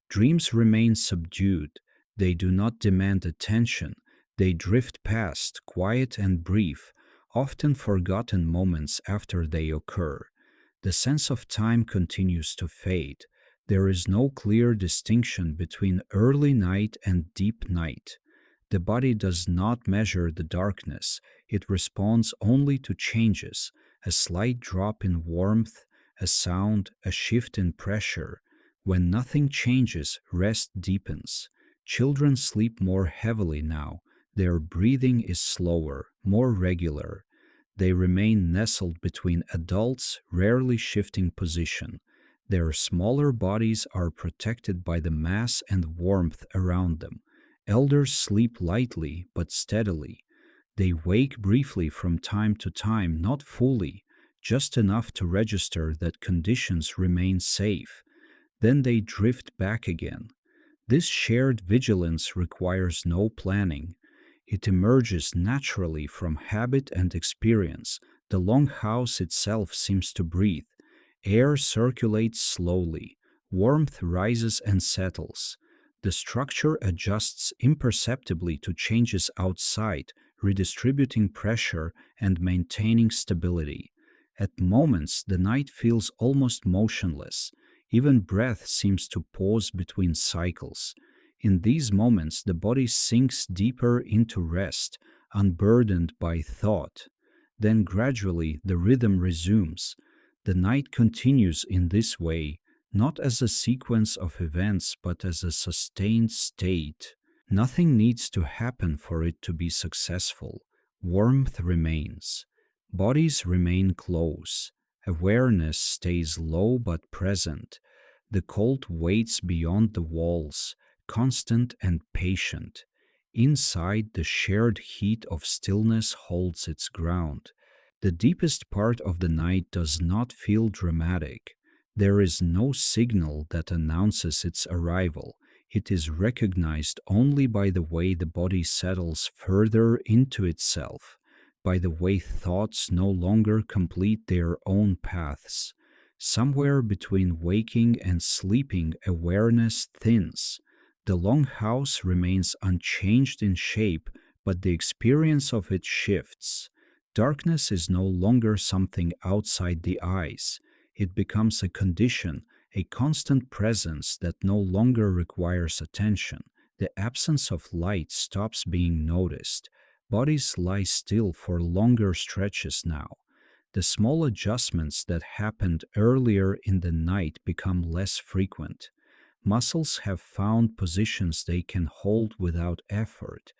Dreams remain subdued. They do not demand attention. They drift past, quiet and brief, often forgotten moments after they occur. The sense of time continues to fade. There is no clear distinction between early night and deep night. The body does not measure the darkness, it responds only to changes, a slight drop in warmth, a sound, a shift in pressure. When nothing changes, rest deepens. Children sleep more heavily now. Their breathing is slower, more regular. They remain nestled between adults, rarely shifting position. Their smaller bodies are protected by the mass and warmth around them. Elders sleep lightly but steadily. They wake briefly from time to time, not fully, just enough to register that conditions remain safe. Then they drift back again. This shared vigilance requires no planning. It emerges naturally from habit and experience. The longhouse itself seems to breathe. Air circulates slowly. Warmth rises and settles. The structure adjusts imperceptibly to changes outside, redistributing pressure and maintaining stability. At moments, the night feels almost motionless. Even breath seems to pause between cycles. In these moments, the body sinks deeper into rest, unburdened by thought. Then gradually the rhythm resumes. The night continues in this way, not as a sequence of events, but as a sustained state. Nothing needs to happen for it to be successful. Warmth remains. Bodies remain close. Awareness stays low but present. The cold waits beyond the walls, constant and patient. Inside, the shared heat of stillness holds its ground. The deepest part of the night does not feel dramatic. There is no signal that announces its arrival. It is recognized only by the way the body settles further into itself, by the way thoughts no longer complete their own paths. Somewhere between waking and sleeping, awareness thins. The longhouse remains unchanged in shape, but the experience of it shifts. Darkness is no longer something outside the eyes. It becomes a condition, a constant presence that no longer requires attention. The absence of light stops being noticed. Bodies lie still for longer stretches now. The small adjustments that happened earlier in the night become less frequent. Muscles have found positions they can hold without effort.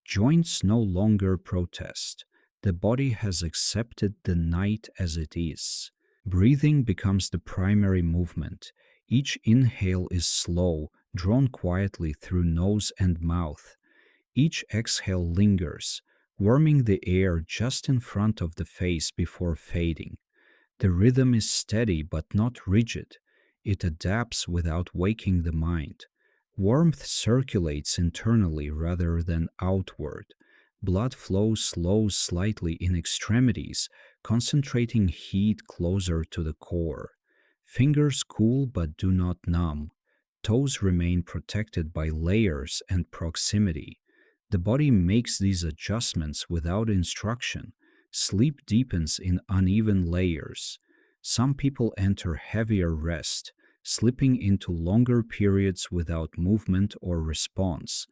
Joints no longer protest. The body has accepted the night as it is. Breathing becomes the primary movement. Each inhale is slow, drawn quietly through nose and mouth. Each exhale lingers, warming the air just in front of the face before fading. The rhythm is steady but not rigid. It adapts without waking the mind. Warmth circulates internally rather than outward. Blood flow slows slightly in extremities, concentrating heat closer to the core. Fingers cool but do not numb. Toes remain protected by layers and proximity. The body makes these adjustments without instruction. Sleep deepens in uneven layers. Some people enter heavier rest, slipping into longer periods without movement or response.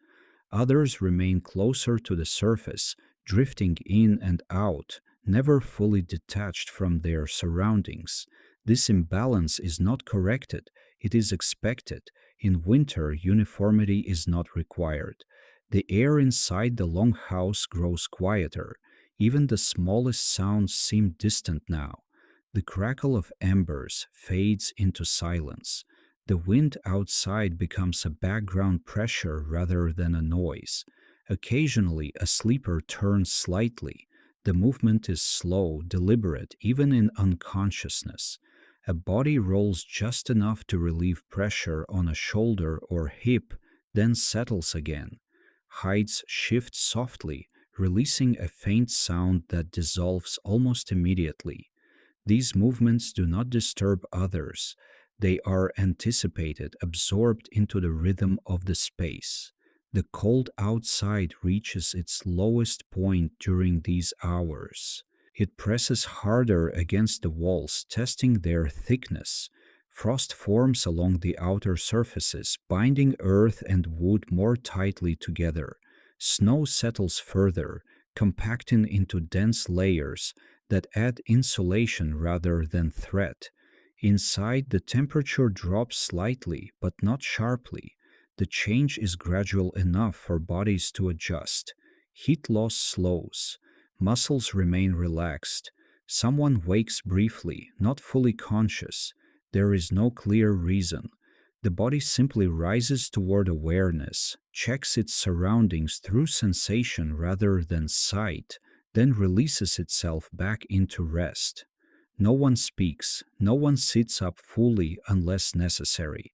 Others remain closer to the surface, drifting in and out, never fully detached from their surroundings. This imbalance is not corrected, it is expected. In winter, uniformity is not required. The air inside the longhouse grows quieter. Even the smallest sounds seem distant now. The crackle of embers fades into silence. The wind outside becomes a background pressure rather than a noise. Occasionally, a sleeper turns slightly. The movement is slow, deliberate, even in unconsciousness. A body rolls just enough to relieve pressure on a shoulder or hip, then settles again. Heights shift softly, releasing a faint sound that dissolves almost immediately. These movements do not disturb others. They are anticipated, absorbed into the rhythm of the space. The cold outside reaches its lowest point during these hours. It presses harder against the walls, testing their thickness. Frost forms along the outer surfaces, binding earth and wood more tightly together. Snow settles further, compacting into dense layers that add insulation rather than threat. Inside, the temperature drops slightly, but not sharply. The change is gradual enough for bodies to adjust. Heat loss slows. Muscles remain relaxed. Someone wakes briefly, not fully conscious. There is no clear reason. The body simply rises toward awareness, checks its surroundings through sensation rather than sight, then releases itself back into rest. No one speaks, no one sits up fully unless necessary.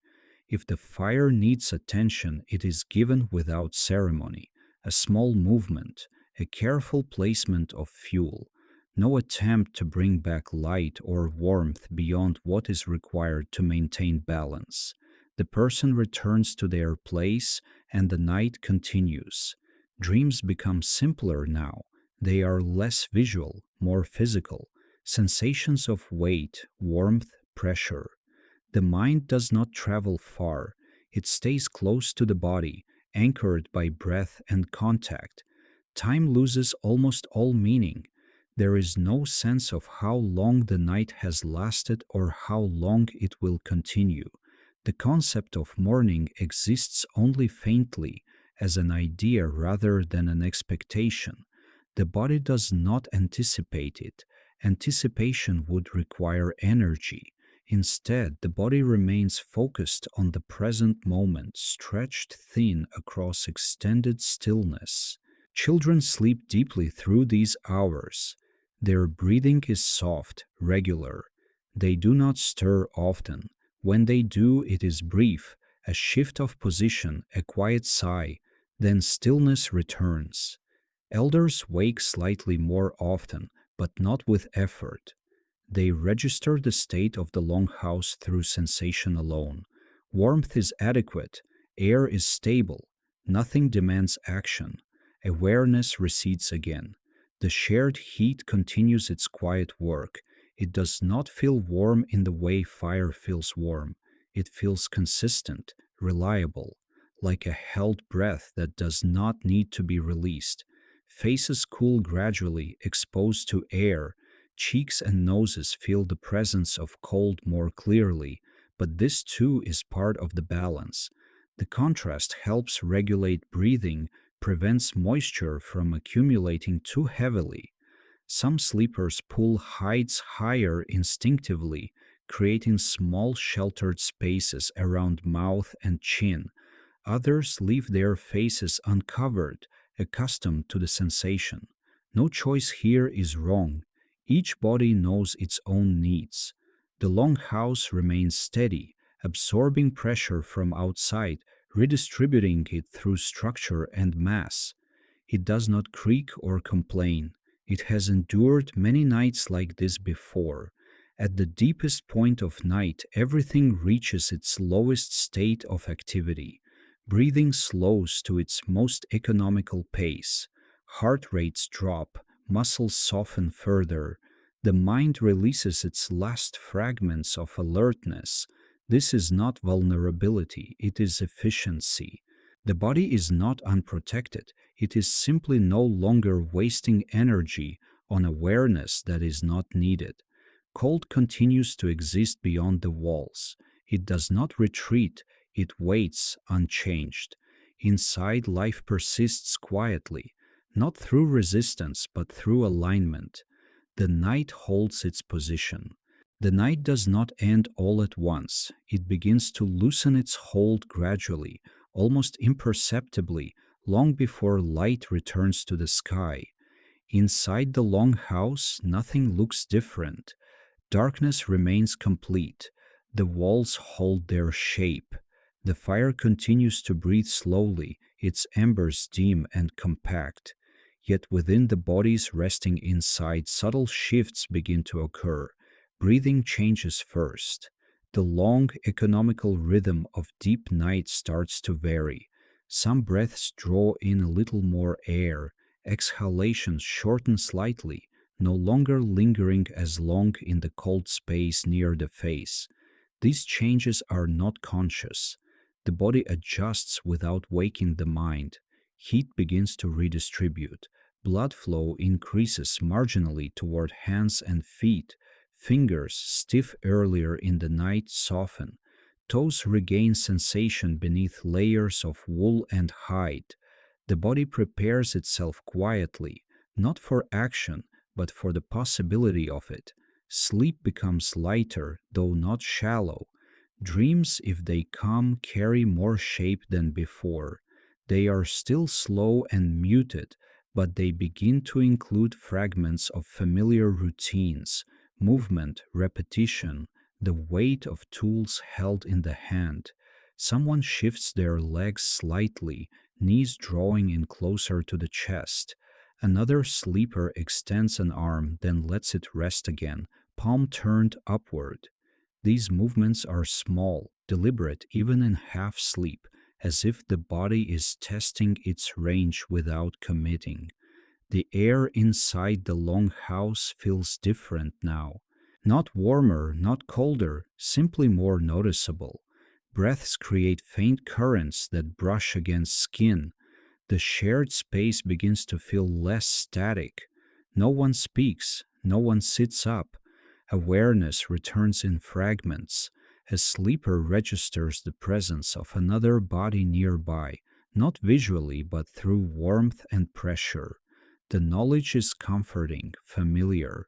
If the fire needs attention, it is given without ceremony. A small movement, a careful placement of fuel, no attempt to bring back light or warmth beyond what is required to maintain balance. The person returns to their place and the night continues. Dreams become simpler now. They are less visual, more physical. Sensations of weight, warmth, pressure. The mind does not travel far. It stays close to the body, anchored by breath and contact. Time loses almost all meaning. There is no sense of how long the night has lasted or how long it will continue. The concept of morning exists only faintly, as an idea rather than an expectation. The body does not anticipate it. Anticipation would require energy. Instead, the body remains focused on the present moment, stretched thin across extended stillness. Children sleep deeply through these hours. Their breathing is soft, regular. They do not stir often. When they do, it is brief, a shift of position, a quiet sigh, then stillness returns. Elders wake slightly more often, but not with effort. They register the state of the longhouse through sensation alone. Warmth is adequate, air is stable, nothing demands action. Awareness recedes again. The shared heat continues its quiet work. It does not feel warm in the way fire feels warm. It feels consistent, reliable, like a held breath that does not need to be released. Faces cool gradually, exposed to air. Cheeks and noses feel the presence of cold more clearly, but this too is part of the balance. The contrast helps regulate breathing, prevents moisture from accumulating too heavily. Some sleepers pull hides higher instinctively, creating small sheltered spaces around mouth and chin. Others leave their faces uncovered, accustomed to the sensation. No choice here is wrong. Each body knows its own needs. The longhouse remains steady, absorbing pressure from outside, redistributing it through structure and mass. It does not creak or complain. It has endured many nights like this before. At the deepest point of night, everything reaches its lowest state of activity. Breathing slows to its most economical pace. Heart rates drop, muscles soften further. The mind releases its last fragments of alertness. This is not vulnerability, it is efficiency. The body is not unprotected, it is simply no longer wasting energy on awareness that is not needed. Cold continues to exist beyond the walls. It does not retreat, it waits unchanged. Inside, life persists quietly, not through resistance, but through alignment. The night holds its position. The night does not end all at once. It begins to loosen its hold gradually, almost imperceptibly, long before light returns to the sky. Inside the long house, nothing looks different. Darkness remains complete. The walls hold their shape. The fire continues to breathe slowly, its embers dim and compact. Yet within the bodies resting inside, subtle shifts begin to occur. Breathing changes first. The long, economical rhythm of deep night starts to vary. Some breaths draw in a little more air, exhalations shorten slightly, no longer lingering as long in the cold space near the face. These changes are not conscious. The body adjusts without waking the mind. Heat begins to redistribute. Blood flow increases marginally toward hands and feet. Fingers, stiff earlier in the night, soften. Toes regain sensation beneath layers of wool and hide. The body prepares itself quietly, not for action, but for the possibility of it. Sleep becomes lighter, though not shallow. Dreams, if they come, carry more shape than before. They are still slow and muted, but they begin to include fragments of familiar routines, movement, repetition, the weight of tools held in the hand. Someone shifts their legs slightly, knees drawing in closer to the chest. Another sleeper extends an arm, then lets it rest again, palm turned upward. These movements are small, deliberate, even in half sleep, as if the body is testing its range without committing. The air inside the long house feels different now. Not warmer, not colder, simply more noticeable. Breaths create faint currents that brush against skin. The shared space begins to feel less static. No one speaks, no one sits up. Awareness returns in fragments. A sleeper registers the presence of another body nearby, not visually but through warmth and pressure. The knowledge is comforting, familiar.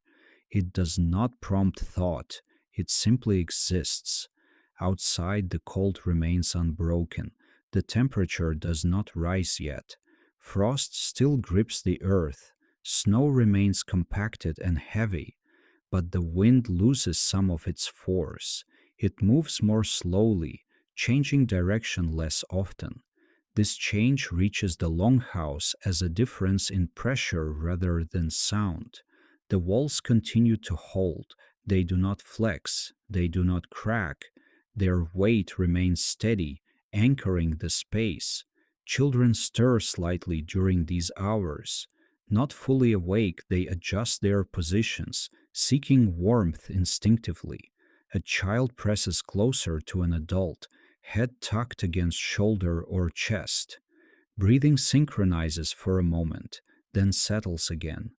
It does not prompt thought, it simply exists. Outside, the cold remains unbroken. The temperature does not rise yet. Frost still grips the earth. Snow remains compacted and heavy, but the wind loses some of its force. It moves more slowly, changing direction less often. This change reaches the longhouse as a difference in pressure rather than sound. The walls continue to hold, They do not flex, they do not crack. Their weight remains steady, anchoring the space. Children stir slightly during these hours. Not fully awake, they adjust their positions, seeking warmth instinctively. A child presses closer to an adult, head tucked against shoulder or chest. Breathing synchronizes for a moment, then settles again.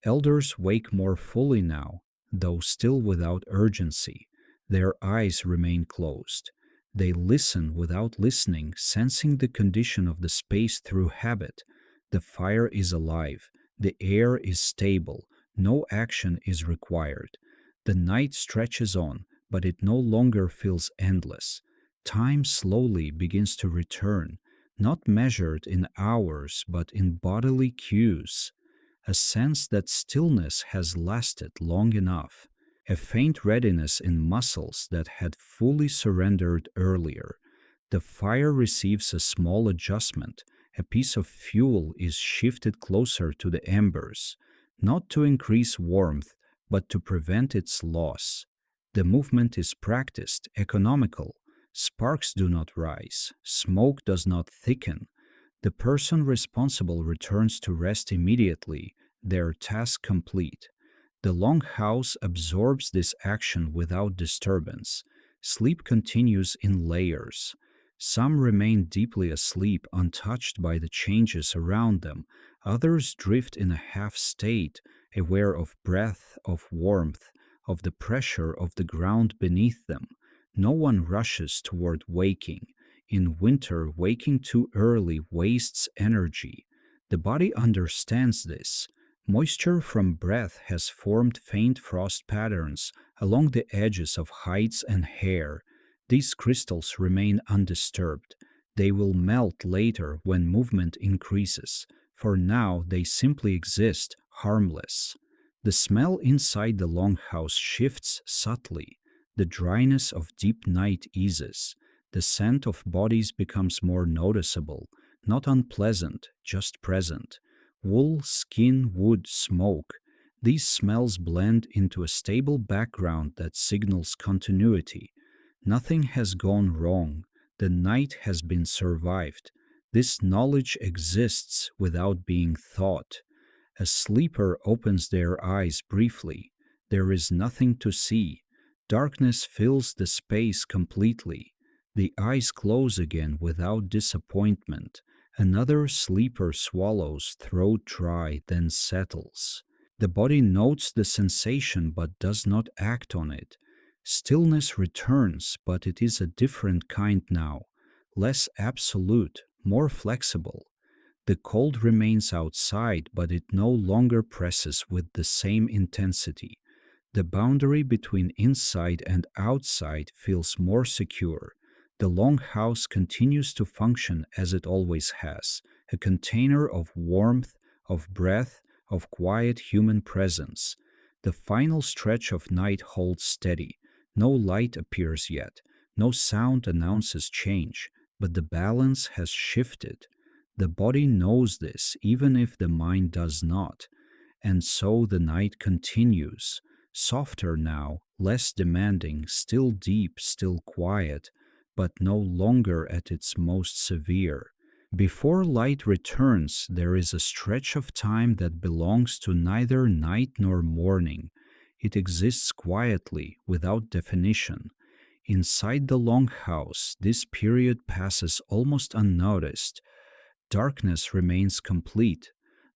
Elders wake more fully now, though still without urgency. Their eyes remain closed. They listen without listening, sensing the condition of the space through habit. The fire is alive. The air is stable. No action is required. The night stretches on, but it no longer feels endless. Time slowly begins to return, not measured in hours, but in bodily cues, a sense that stillness has lasted long enough, a faint readiness in muscles that had fully surrendered earlier. The fire receives a small adjustment. A piece of fuel is shifted closer to the embers, not to increase warmth, but to prevent its loss. The movement is practiced, economical. Sparks do not rise, smoke does not thicken. The person responsible returns to rest immediately, their task complete. The longhouse absorbs this action without disturbance. Sleep continues in layers. Some remain deeply asleep, untouched by the changes around them. Others drift in a half state, aware of breath, of warmth, of the pressure of the ground beneath them. No one rushes toward waking. In winter, waking too early wastes energy. The body understands this. Moisture from breath has formed faint frost patterns along the edges of hides and hair. These crystals remain undisturbed. They will melt later when movement increases. For now, they simply exist, harmless. The smell inside the longhouse shifts subtly. The dryness of deep night eases. The scent of bodies becomes more noticeable, not unpleasant, just present. Wool, skin, wood, smoke. These smells blend into a stable background that signals continuity. Nothing has gone wrong. The night has been survived. This knowledge exists without being thought. A sleeper opens their eyes briefly. There is nothing to see. Darkness fills the space completely. The eyes close again without disappointment. Another sleeper swallows, throat dry, then settles. The body notes the sensation but does not act on it. Stillness returns, but it is a different kind now, less absolute, more flexible. The cold remains outside, but it no longer presses with the same intensity. The boundary between inside and outside feels more secure. The longhouse continues to function as it always has, a container of warmth, of breath, of quiet human presence. The final stretch of night holds steady. No light appears yet, no sound announces change, but the balance has shifted. The body knows this, even if the mind does not. And so the night continues, softer now, less demanding, still deep, still quiet, but no longer at its most severe. Before light returns, there is a stretch of time that belongs to neither night nor morning. It exists quietly, without definition. Inside the longhouse, this period passes almost unnoticed. Darkness remains complete.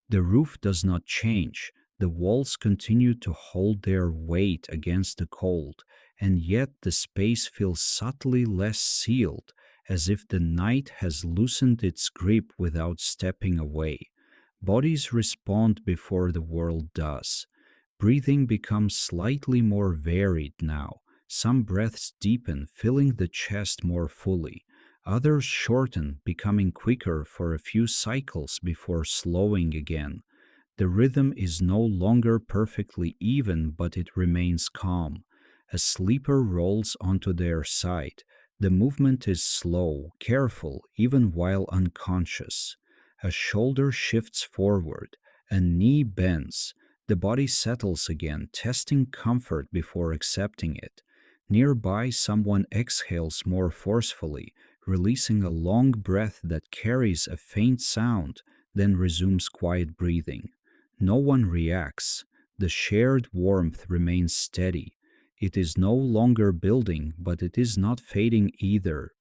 The roof does not change. The walls continue to hold their weight against the cold, and yet the space feels subtly less sealed, as if the night has loosened its grip without stepping away. Bodies respond before the world does. Breathing becomes slightly more varied now. Some breaths deepen, filling the chest more fully. Others shorten, becoming quicker for a few cycles before slowing again. The rhythm is no longer perfectly even, but it remains calm. A sleeper rolls onto their side. The movement is slow, careful, even while unconscious. A shoulder shifts forward, a knee bends. The body settles again, testing comfort before accepting it. Nearby, someone exhales more forcefully, releasing a long breath that carries a faint sound, then resumes quiet breathing. No one reacts. The shared warmth remains steady. It is no longer building, but it is not fading either.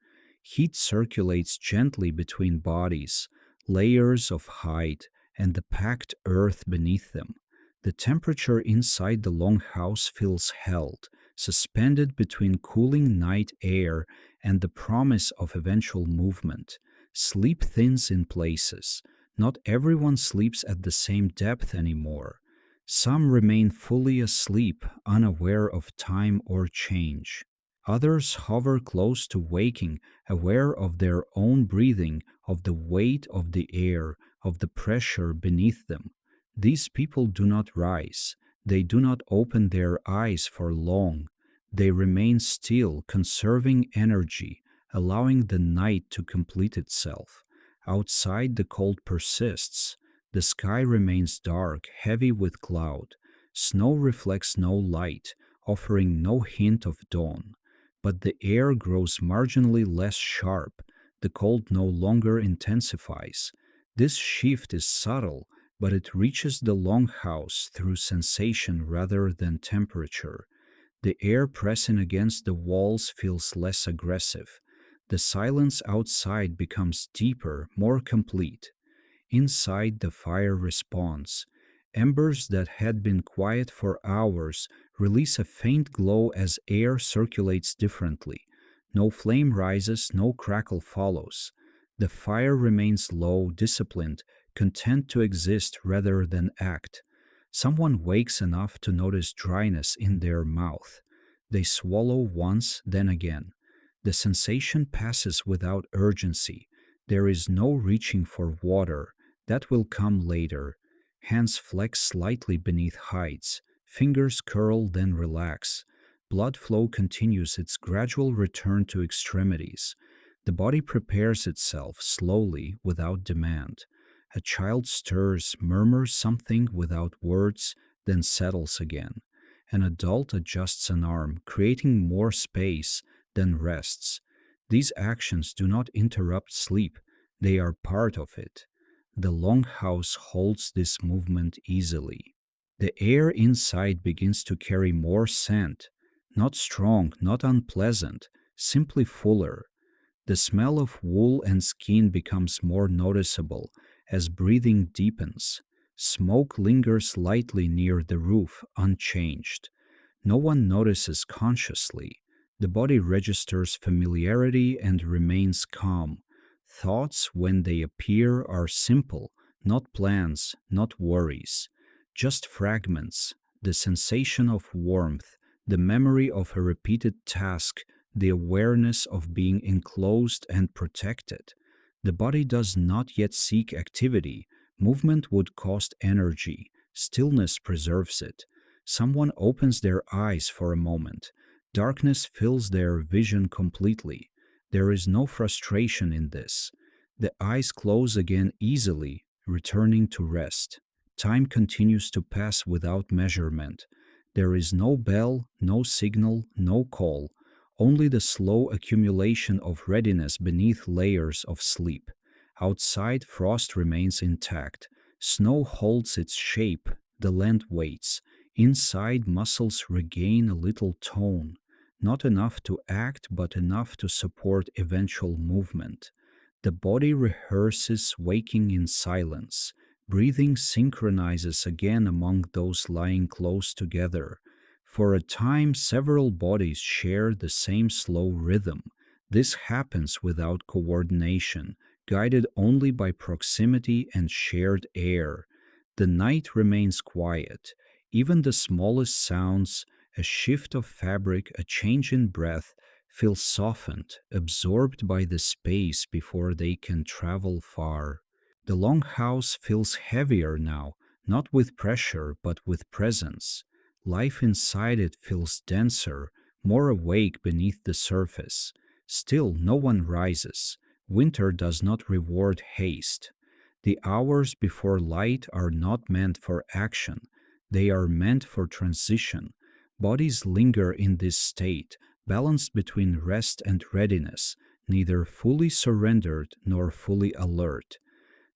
Heat circulates gently between bodies, layers of hide, and the packed earth beneath them. The temperature inside the longhouse feels held, suspended between cooling night air and the promise of eventual movement. Sleep thins in places. Not everyone sleeps at the same depth anymore. Some remain fully asleep, unaware of time or change. Others hover close to waking, aware of their own breathing, of the weight of the air, of the pressure beneath them. These people do not rise. They do not open their eyes for long. They remain still, conserving energy, allowing the night to complete itself. Outside, the cold persists. The sky remains dark, heavy with cloud. Snow reflects no light, offering no hint of dawn. But the air grows marginally less sharp. The cold no longer intensifies. This shift is subtle, but it reaches the longhouse through sensation rather than temperature. The air pressing against the walls feels less aggressive. The silence outside becomes deeper, more complete. Inside, the fire responds. Embers that had been quiet for hours release a faint glow as air circulates differently. No flame rises, no crackle follows. The fire remains low, disciplined, content to exist rather than act. Someone wakes enough to notice dryness in their mouth. They swallow once, then again. The sensation passes without urgency. There is no reaching for water. That will come later. Hands flex slightly beneath hides. Fingers curl, then relax. Blood flow continues its gradual return to extremities. The body prepares itself slowly, without demand. A child stirs, murmurs something without words, then settles again. An adult adjusts an arm, creating more space, then rests. These actions do not interrupt sleep, they are part of it. The longhouse holds this movement easily. The air inside begins to carry more scent, not strong, not unpleasant, simply fuller. The smell of wool and skin becomes more noticeable as breathing deepens. Smoke lingers lightly near the roof, unchanged. No one notices consciously. The body registers familiarity and remains calm. Thoughts, when they appear, are simple, not plans, not worries, just fragments, the sensation of warmth, the memory of a repeated task, the awareness of being enclosed and protected. The body does not yet seek activity. Movement would cost energy. Stillness preserves it. Someone opens their eyes for a moment. Darkness fills their vision completely. There is no frustration in this. The eyes close again easily, returning to rest. Time continues to pass without measurement. There is no bell, no signal, no call, only the slow accumulation of readiness beneath layers of sleep. Outside, frost remains intact. Snow holds its shape. The land waits. Inside, muscles regain a little tone. Not enough to act, but enough to support eventual movement. The body rehearses waking in silence. Breathing synchronizes again among those lying close together. For a time, several bodies share the same slow rhythm. This happens without coordination, guided only by proximity and shared air. The night remains quiet. Even the smallest sounds, a shift of fabric, a change in breath, feel softened, absorbed by the space before they can travel far. The longhouse feels heavier now, not with pressure, but with presence. Life inside it feels denser, more awake beneath the surface. Still, no one rises. Winter does not reward haste. The hours before light are not meant for action. They are meant for transition. Bodies linger in this state, balanced between rest and readiness, neither fully surrendered nor fully alert.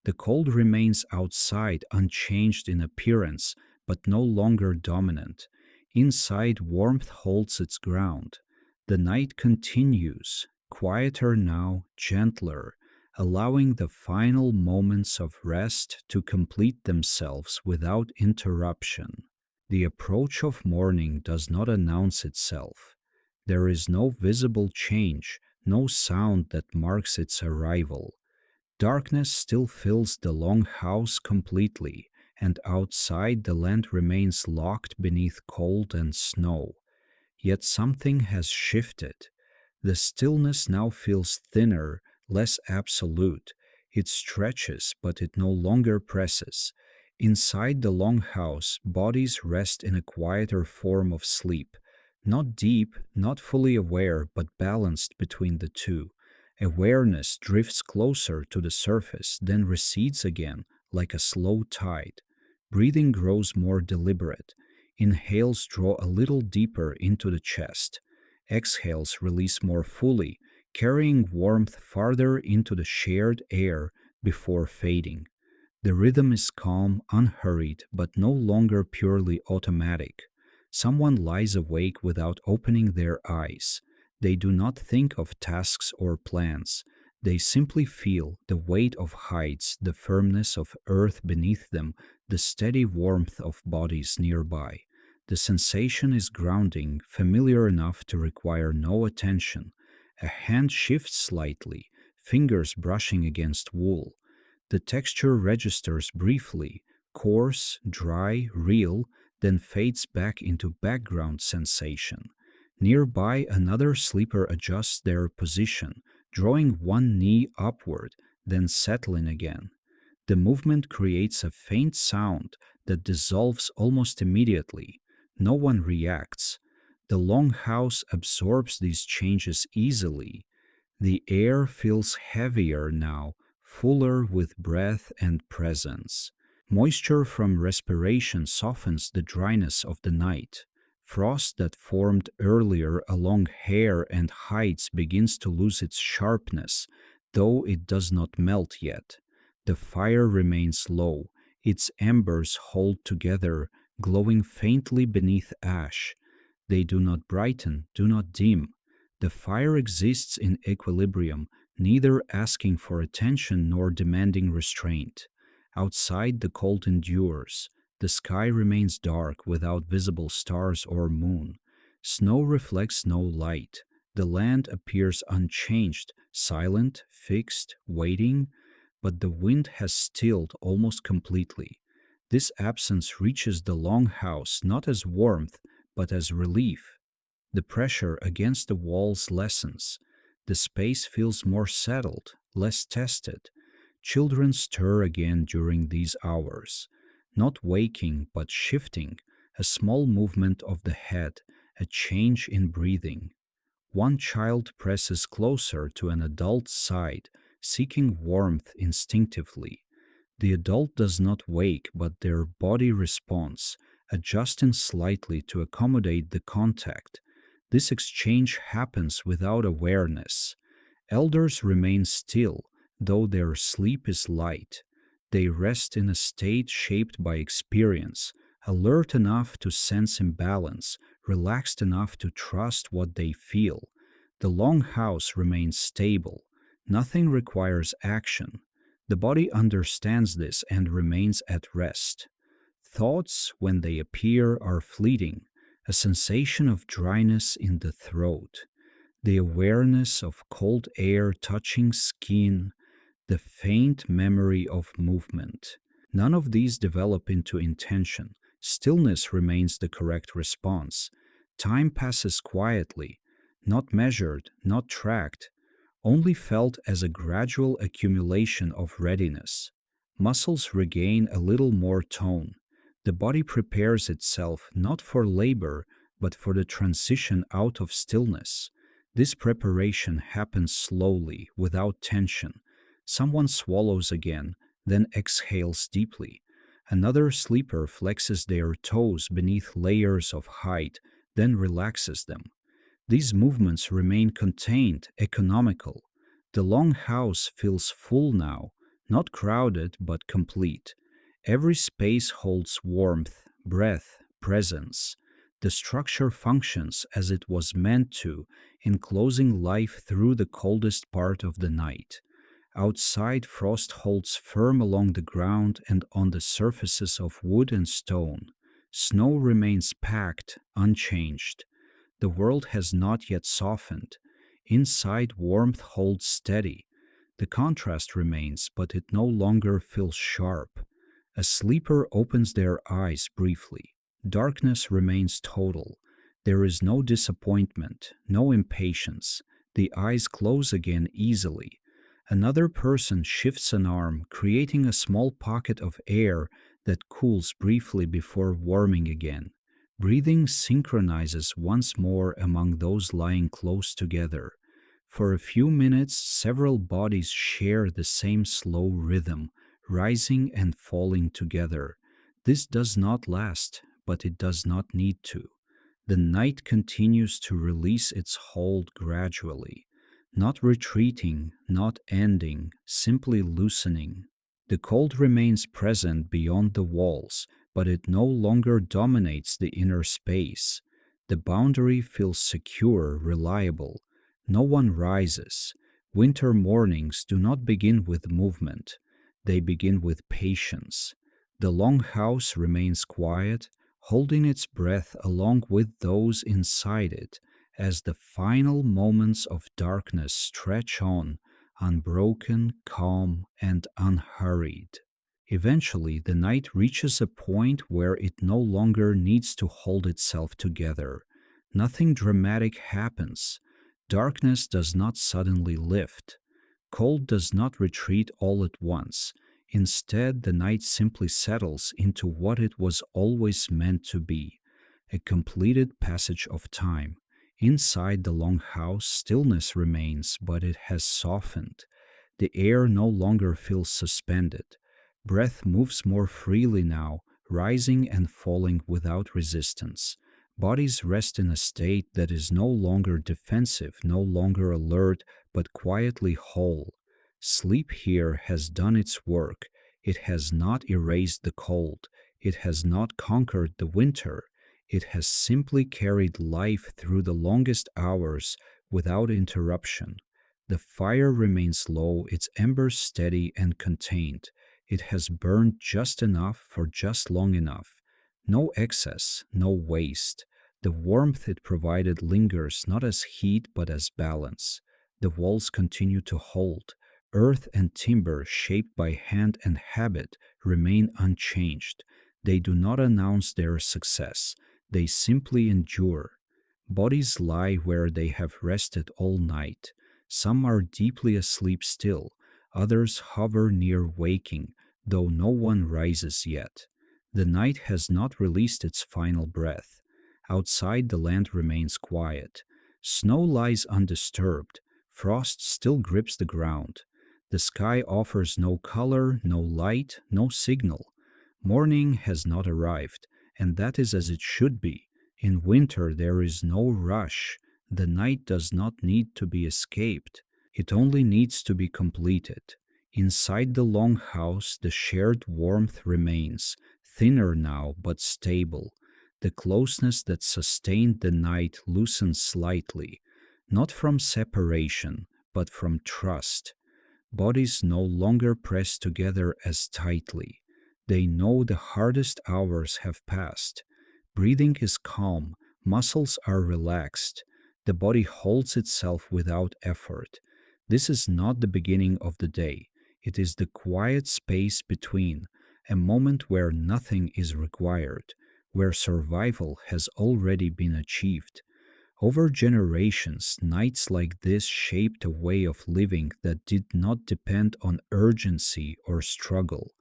The cold remains outside, unchanged in appearance, but no longer dominant. Inside, warmth holds its ground. The night continues, quieter now, gentler, allowing the final moments of rest to complete themselves without interruption. The approach of morning does not announce itself. There is no visible change, no sound that marks its arrival. Darkness still fills the long house completely, and outside the land remains locked beneath cold and snow. Yet something has shifted. The stillness now feels thinner, less absolute. It stretches, but it no longer presses. Inside the long house, bodies rest in a quieter form of sleep. Not deep, not fully aware, but balanced between the two. Awareness drifts closer to the surface, then recedes again, like a slow tide. Breathing grows more deliberate. Inhales draw a little deeper into the chest. Exhales release more fully, carrying warmth farther into the shared air before fading. The rhythm is calm, unhurried, but no longer purely automatic. Someone lies awake without opening their eyes. They do not think of tasks or plans. They simply feel the weight of heights, the firmness of earth beneath them, the steady warmth of bodies nearby. The sensation is grounding, familiar enough to require no attention. A hand shifts slightly, fingers brushing against wool. The texture registers briefly, coarse, dry, real, then fades back into background sensation. Nearby, another sleeper adjusts their position, drawing one knee upward, then settling again. The movement creates a faint sound that dissolves almost immediately. No one reacts. The longhouse absorbs these changes easily. The air feels heavier now, fuller with breath and presence. Moisture from respiration softens the dryness of the night. Frost that formed earlier along hair and hides begins to lose its sharpness, though it does not melt yet. The fire remains low, its embers hold together, glowing faintly beneath ash. They do not brighten, do not dim. The fire exists in equilibrium, neither asking for attention nor demanding restraint. Outside, the cold endures. The sky remains dark without visible stars or moon. Snow reflects no light. The land appears unchanged, silent, fixed, waiting, but the wind has stilled almost completely. This absence reaches the longhouse not as warmth, but as relief. The pressure against the walls lessens. The space feels more settled, less tested. Children stir again during these hours, not waking but shifting, a small movement of the head, a change in breathing. One child presses closer to an adult's side, seeking warmth instinctively. The adult does not wake, but their body responds, adjusting slightly to accommodate the contact. This exchange happens without awareness. Elders remain still, though their sleep is light. They rest in a state shaped by experience, alert enough to sense imbalance, relaxed enough to trust what they feel. The long house remains stable. Nothing requires action. The body understands this and remains at rest. Thoughts, when they appear, are fleeting, a sensation of dryness in the throat, the awareness of cold air touching skin, the faint memory of movement. None of these develop into intention. Stillness remains the correct response. Time passes quietly, not measured, not tracked, only felt as a gradual accumulation of readiness. Muscles regain a little more tone. The body prepares itself not for labor, but for the transition out of stillness. This preparation happens slowly, without tension. Someone swallows again, then exhales deeply. Another sleeper flexes their toes beneath layers of hide, then relaxes them. These movements remain contained, economical. The long house feels full now, not crowded but complete. Every space holds warmth, breath, presence. The structure functions as it was meant to, enclosing life through the coldest part of the night. Outside, frost holds firm along the ground and on the surfaces of wood and stone. Snow remains packed, unchanged. The world has not yet softened. Inside, warmth holds steady. The contrast remains, but it no longer feels sharp. A sleeper opens their eyes briefly. Darkness remains total. There is no disappointment, no impatience. The eyes close again easily. Another person shifts an arm, creating a small pocket of air that cools briefly before warming again. Breathing synchronizes once more among those lying close together. For a few minutes, several bodies share the same slow rhythm, rising and falling together. This does not last, but it does not need to. The night continues to release its hold gradually, not retreating, not ending, simply loosening. The cold remains present beyond the walls, but it no longer dominates the inner space. The boundary feels secure, reliable. No one rises. Winter mornings do not begin with movement, they begin with patience. The long house remains quiet, holding its breath along with those inside it as the final moments of darkness stretch on, unbroken, calm, and unhurried. Eventually, the night reaches a point where it no longer needs to hold itself together. Nothing dramatic happens. Darkness does not suddenly lift. Cold does not retreat all at once. Instead, the night simply settles into what it was always meant to be, a completed passage of time. Inside the long house, stillness remains, but it has softened. The air no longer feels suspended. Breath moves more freely now, rising and falling without resistance. Bodies rest in a state that is no longer defensive, no longer alert, but quietly whole. Sleep here has done its work. It has not erased the cold. It has not conquered the winter. It has simply carried life through the longest hours without interruption. The fire remains low, its embers steady and contained. It has burned just enough for just long enough. No excess, no waste. The warmth it provided lingers not as heat but as balance. The walls continue to hold. Earth and timber, shaped by hand and habit, remain unchanged. They do not announce their success. They simply endure. Bodies lie where they have rested all night. Some are deeply asleep still. Others hover near waking, though no one rises yet. The night has not released its final breath. Outside, the land remains quiet. Snow lies undisturbed. Frost still grips the ground. The sky offers no color, no light, no signal. Morning has not arrived, and that is as it should be. In winter, there is no rush. The night does not need to be escaped. It only needs to be completed. Inside the long house, the shared warmth remains, thinner now but stable. The closeness that sustained the night loosens slightly, not from separation, but from trust. Bodies no longer press together as tightly. They know the hardest hours have passed. Breathing is calm, muscles are relaxed. The body holds itself without effort. This is not the beginning of the day. It is the quiet space between, a moment where nothing is required, where survival has already been achieved. Over generations, nights like this shaped a way of living that did not depend on urgency or struggle.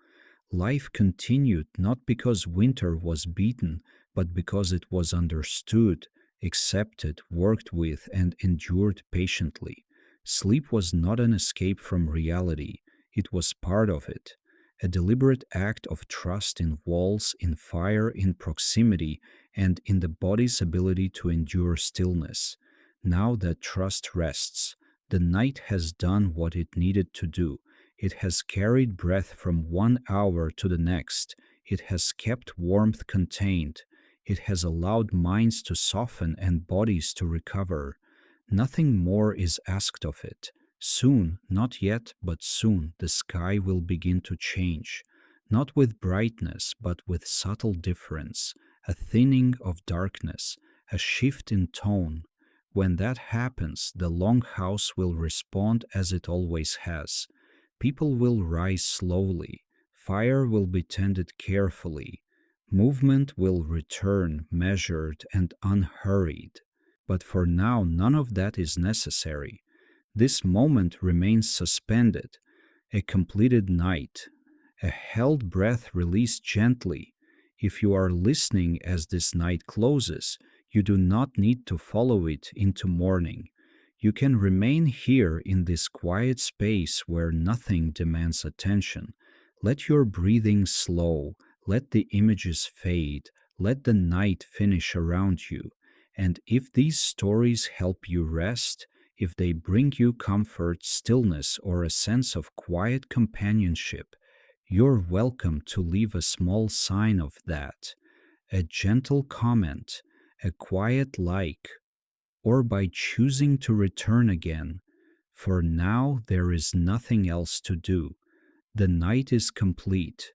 Life continued not because winter was beaten, but because it was understood, accepted, worked with, and endured patiently. Sleep was not an escape from reality, it was part of it. a deliberate act of trust in walls, in fire, in proximity, and in the body's ability to endure stillness. Now that trust rests, the night has done what it needed to do. It has carried breath from one hour to the next. It has kept warmth contained. It has allowed minds to soften and bodies to recover. Nothing more is asked of it. Soon, not yet, but soon, the sky will begin to change, not with brightness, but with subtle difference, a thinning of darkness, a shift in tone. When that happens, the longhouse will respond as it always has. People will rise slowly, fire will be tended carefully, movement will return measured and unhurried. But for now, none of that is necessary. This moment remains suspended, a completed night, a held breath released gently. If you are listening as this night closes, you do not need to follow it into morning. You can remain here in this quiet space where nothing demands attention. Let your breathing slow, let the images fade, let the night finish around you. And if these stories help you rest, if they bring you comfort, stillness, or a sense of quiet companionship, you're welcome to leave a small sign of that, a gentle comment, a quiet like, or by choosing to return again. For now, there is nothing else to do. The night is complete.